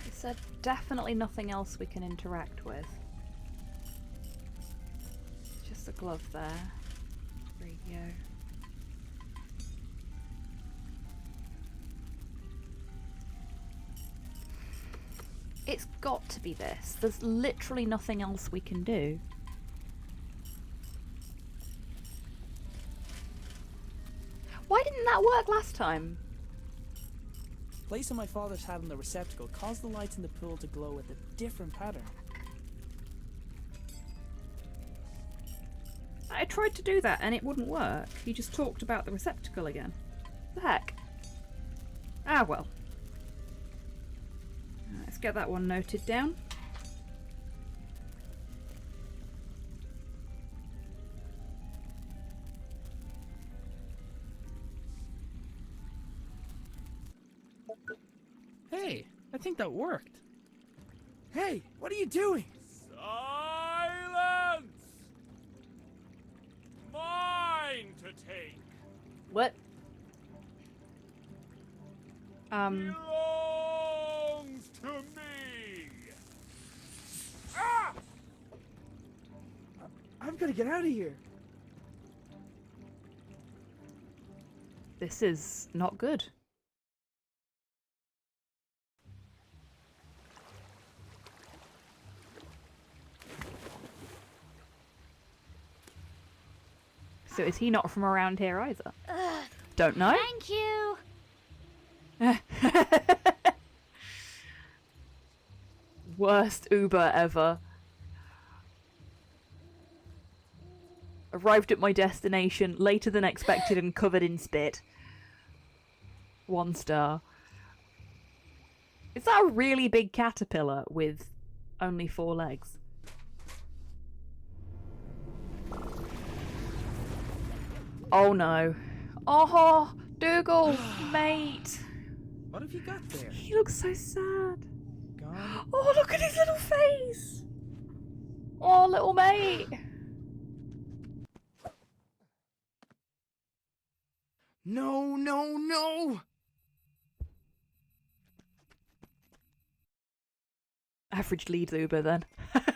Is there definitely nothing else we can interact with? a glove there. Radio. It's got to be this. There's literally nothing else we can do. Why didn't that work last time? Placing my father's hat on the receptacle caused the lights in the pool to glow with a different pattern. I tried to do that and it wouldn't work. He just talked about the receptacle again. The heck? Ah well. Let's get that one noted down. Hey, I think that worked. Hey, what are you doing? Silence! Mine to take. What? Belongs to me. Ah! I've got to get out of here. This is not good. So is he not from around here either? Don't know. Thank you. Worst Uber ever. Arrived at my destination later than expected and covered in spit. 1 star. Is that a really big caterpillar with only 4 legs? Oh no. Oh, Dougal, mate. What have you got there? He looks so sad. Gone? Oh, look at his little face. Oh, little mate. No, no, no! Average Leeds Uber then.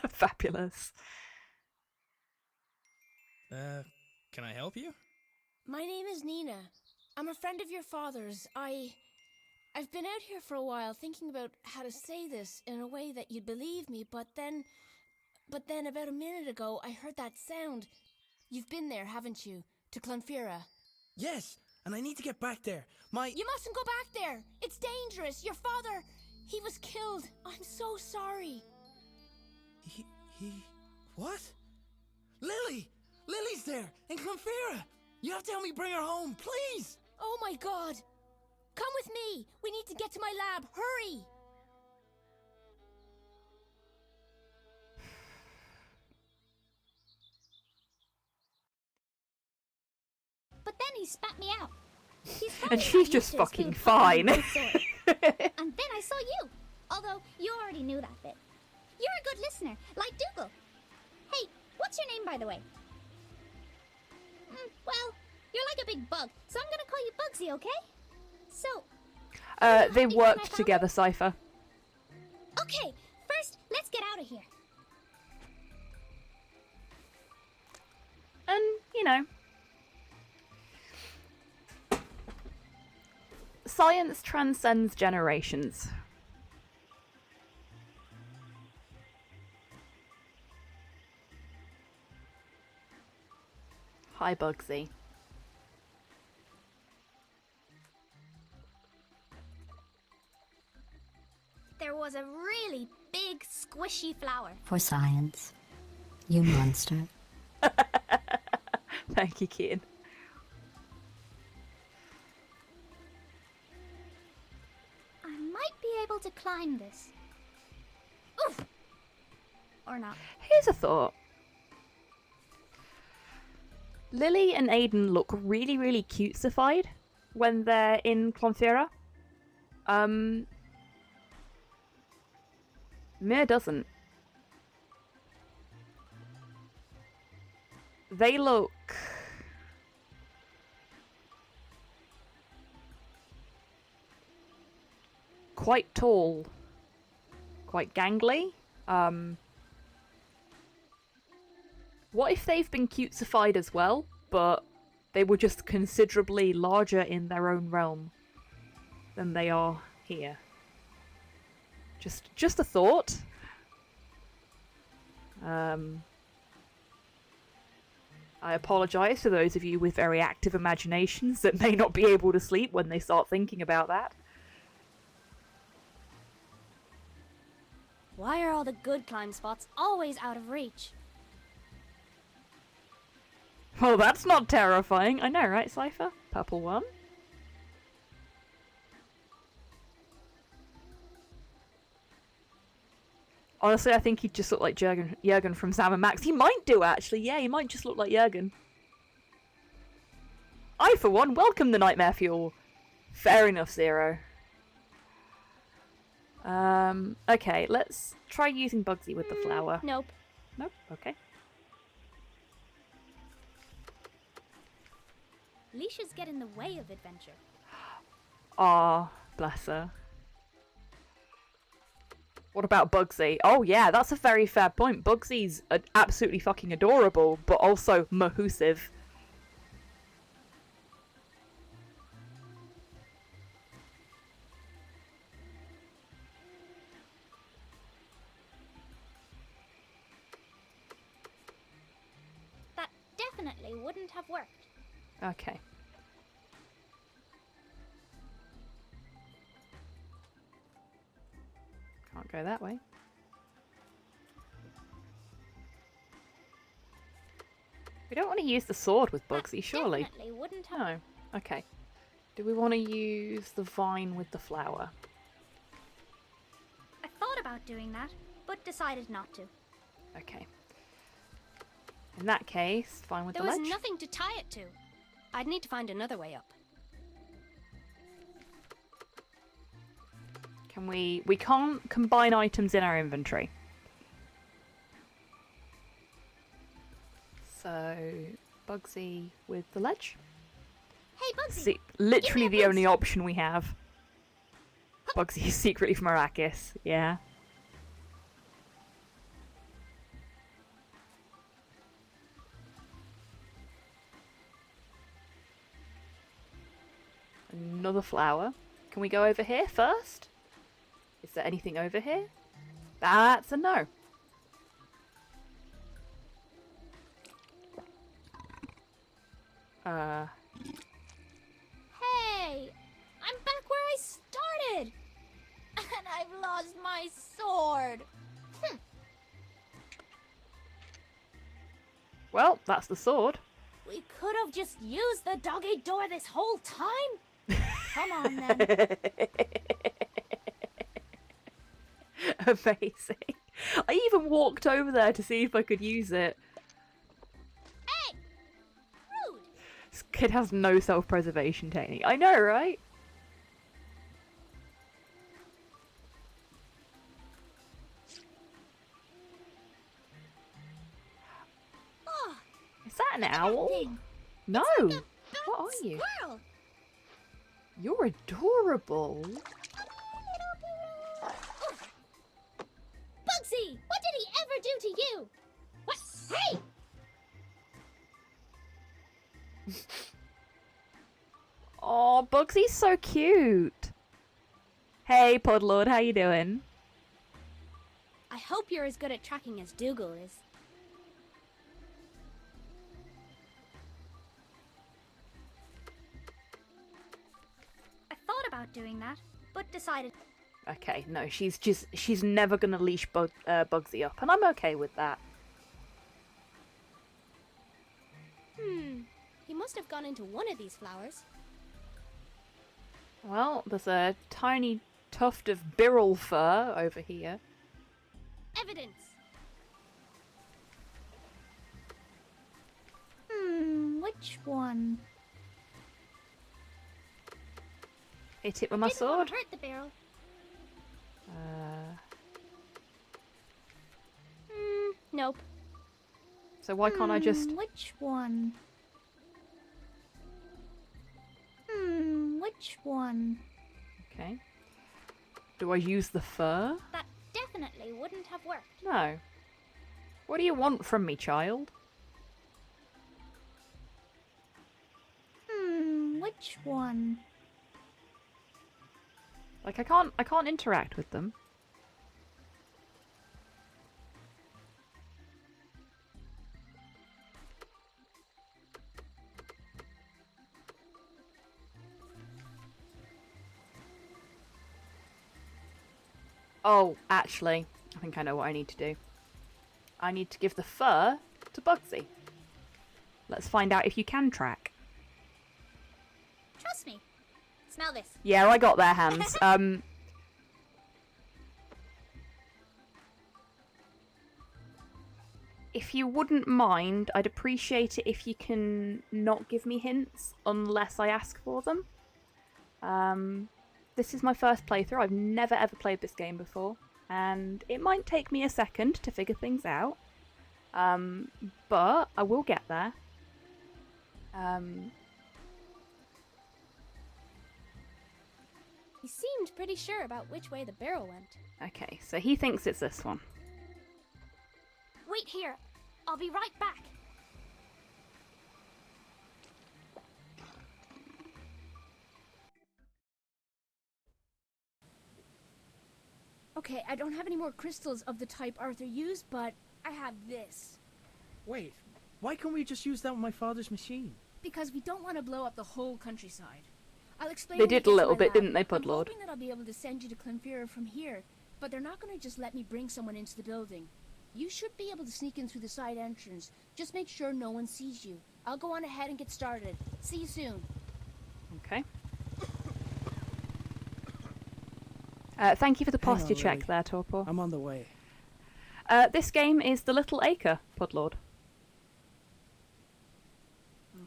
Fabulous. Can I help you? My name is Nina. I'm a friend of your father's. I've been out here for a while thinking about how to say this in a way that you'd believe me, but then about a minute ago I heard that sound. You've been there, haven't you? To Clonfera. Yes, and I need to get back there. You mustn't go back there! It's dangerous! Your father, he was killed! I'm so sorry! What? Lily! Lily's there, in Clonfera! You have to help me bring her home, please! Oh my god! Come with me! We need to get to my lab! Hurry! But then he spat me out. He's And probably she's not used just to his fucking food fine. coming from good soil. And then I saw you. Although you already knew that bit. You're a good listener, like Dougal. Hey, what's your name, by the way? Well, you're like a big bug, so I'm gonna call you Bugsy, okay? So... They happy worked with my together, Cypher. Okay, first, let's get out of here. And, you know... Science transcends generations. Hi, Bugsy. There was a really big, squishy flower. For science, you monster. Thank you, Keaton. I might be able to climb this. Oof! Or not. Here's a thought. Lily and Aiden look really, really cutesified when they're in Clonfera. Mir doesn't. They look... quite tall. Quite gangly. What if they've been cutesified as well, but they were just considerably larger in their own realm than they are here? Just a thought. I apologise to those of you with very active imaginations that may not be able to sleep when they start thinking about that. Why are all the good climb spots always out of reach? Well, that's not terrifying. I know, right, Cypher? Purple one. Honestly, I think he'd just look like Jurgen from Sam and Max. He might do, actually. Yeah, he might just look like Jurgen. I, for one, welcome the Nightmare Fuel. Fair enough, Zero. Okay, let's try using Bugsy with the flower. Nope. Nope, okay. Leashes get in the way of adventure. Ah, bless her. What about Bugsy? Oh yeah, that's a very fair point. Bugsy's absolutely fucking adorable, but also mahoosive. That definitely wouldn't have worked. Okay. Can't go that way. We don't want to use the sword with Bugsy, surely. Definitely wouldn't have. No. Okay. Do we want to use the vine with the flower? I thought about doing that, but decided not to. Okay. In that case, fine with There the was ledge. nothing to tie it to. I'd need to find another way up. Can we can't combine items in our inventory. So, Bugsy with the ledge. Hey, Bugsy! See, literally give me the a only boost. option we have. Bugsy is secretly from Arrakis, yeah. Another flower. Can we go over here first? Is there anything over here? That's a no. Hey! I'm back where I started! And I've lost my sword! Well, that's the sword. We could have just used the dog-eat door this whole time! Come on, then. Amazing. I even walked over there to see if I could use it. Hey! Rude! This kid has no self-preservation technique. I know, right? Oh, Is that an owl? thing. No. It's like a What are bad you? Squirrel. You're adorable. Bugsy! What did he ever do to you? What? Hey! Oh, Bugsy's so cute. Hey, Podlord, how you doing? I hope you're as good at tracking as Dougal is. I thought about doing that, but decided. Okay, no, she's never gonna leash Bugsy up, and I'm okay with that. He must have gone into one of these flowers. Well, there's a tiny tuft of birrel fur over here. Evidence! Which one? Hit it with my Didn't want sword. to hurt the barrel. Nope. So why can't I just... Which one? Which one? Okay. Do I use the fur? That definitely wouldn't have worked. No. What do you want from me, child? Which one? Like, I can't interact with them. Oh, actually, I think I know what I need to do. I need to give the fur to Bugsy. Let's find out if you can track. Trust me. Smell this. Yeah, I got their hands. If you wouldn't mind, I'd appreciate it if you can not give me hints unless I ask for them. This is my first playthrough. I've never ever played this game before, and it might take me a second to figure things out. But I will get there. He seemed pretty sure about which way the barrel went. Okay, so he thinks it's this one. Wait here. I'll be right back. Okay, I don't have any more crystals of the type Arthur used, but I have this. Wait, why can't we just use that with my father's machine? Because we don't want to blow up the whole countryside. I'll explain. They when we did get a to little my bit, lab. didn't they, I'm Pudlord? hoping that I'll be able to send you to Clonfera from here, but they're not going to just let me bring someone into the building. You should be able to sneak in through the side entrance. Just make sure no one sees you. I'll go on ahead and get started. See you soon. Okay. Thank you for the Hang on, posture check Lily. there, Torpor. I'm on the way. This game is the Little Acre, Pudlord.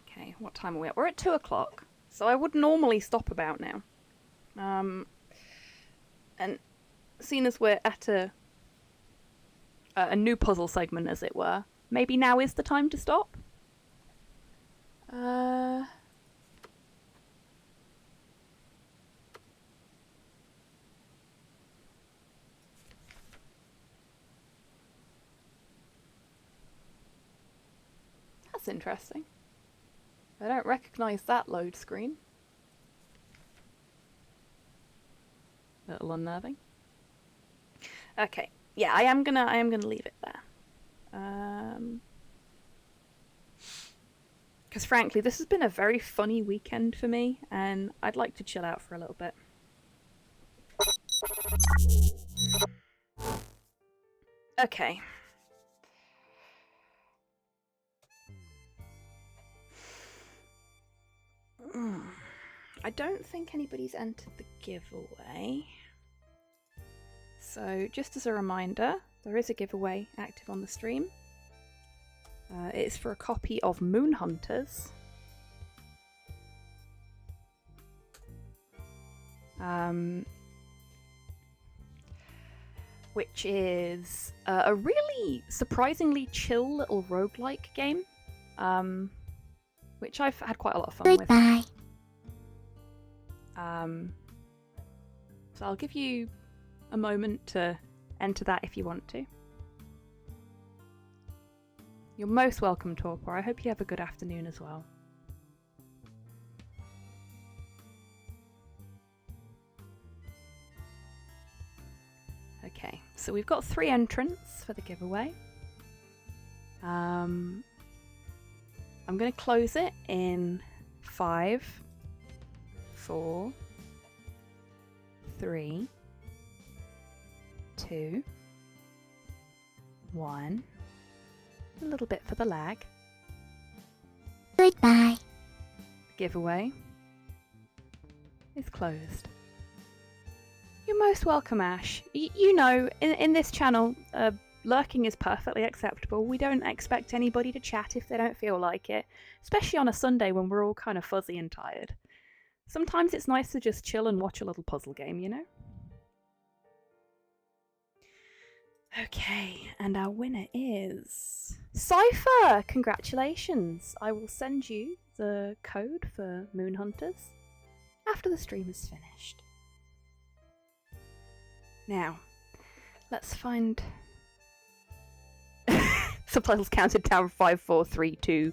Okay, what time are we at? We're at 2 o'clock, so I would normally stop about now. And seeing as we're at a new puzzle segment, as it were, maybe now is the time to stop? That's interesting. I don't recognise that load screen. A little unnerving. Okay, yeah, I am gonna leave it there. Because frankly, this has been a very funny weekend for me, and I'd like to chill out for a little bit. Okay. I don't think anybody's entered the giveaway. So, just as a reminder, there is a giveaway active on the stream. It's for a copy of Moon Hunters. Which is a really surprisingly chill little roguelike game. Which I've had quite a lot of fun with. Goodbye. So I'll give you a moment to enter that if you want to. You're most welcome, Torpor. I hope you have a good afternoon as well. Okay, so we've got 3 entrants for the giveaway. I'm going to close it in 5, 4, 3, 2, 1. A little bit for the lag. Goodbye. Giveaway is closed. You're most welcome, Ash. You know, in this channel, lurking is perfectly acceptable. We don't expect anybody to chat if they don't feel like it, especially on a Sunday when we're all kind of fuzzy and tired. Sometimes it's nice to just chill and watch a little puzzle game, you know? Okay, and our winner is Cypher! Congratulations! I will send you the code for Moon Hunters after the stream is finished. Now, let's find... Subtitles counted down 5, 4, 3, 2,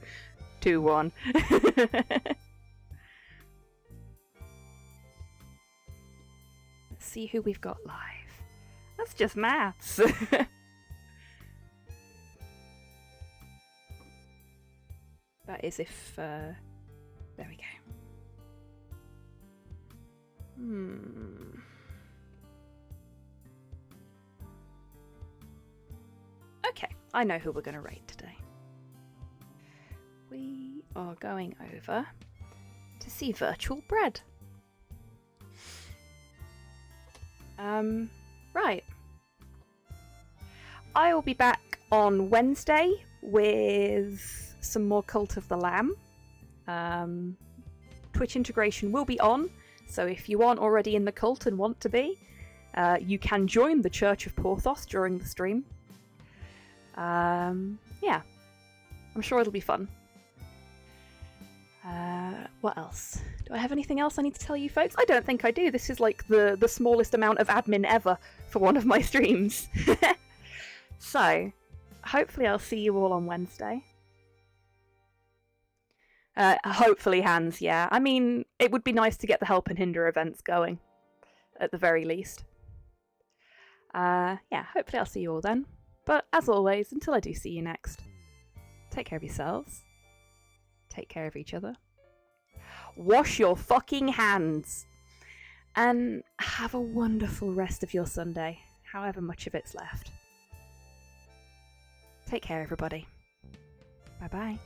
2, 1. see who we've got live. That's just maths. That is if, there we go. Okay, I know who we're going to raid today. We are going over to see Virtual Bread. Right. I will be back on Wednesday with some more Cult of the Lamb. Twitch integration will be on, so if you aren't already in the cult and want to be, you can join the Church of Porthos during the stream. Yeah, I'm sure it'll be fun. What else? Do I have anything else I need to tell you folks? I don't think I do. This is like the smallest amount of admin ever for one of my streams. So, hopefully I'll see you all on Wednesday. Hopefully, Hans, yeah. I mean, it would be nice to get the Help and Hinder events going, at the very least. Yeah, hopefully I'll see you all then. But as always, until I do see you next, take care of yourselves. Take care of each other. Wash your fucking hands. And have a wonderful rest of your Sunday, however much of it's left. Take care, everybody. Bye-bye.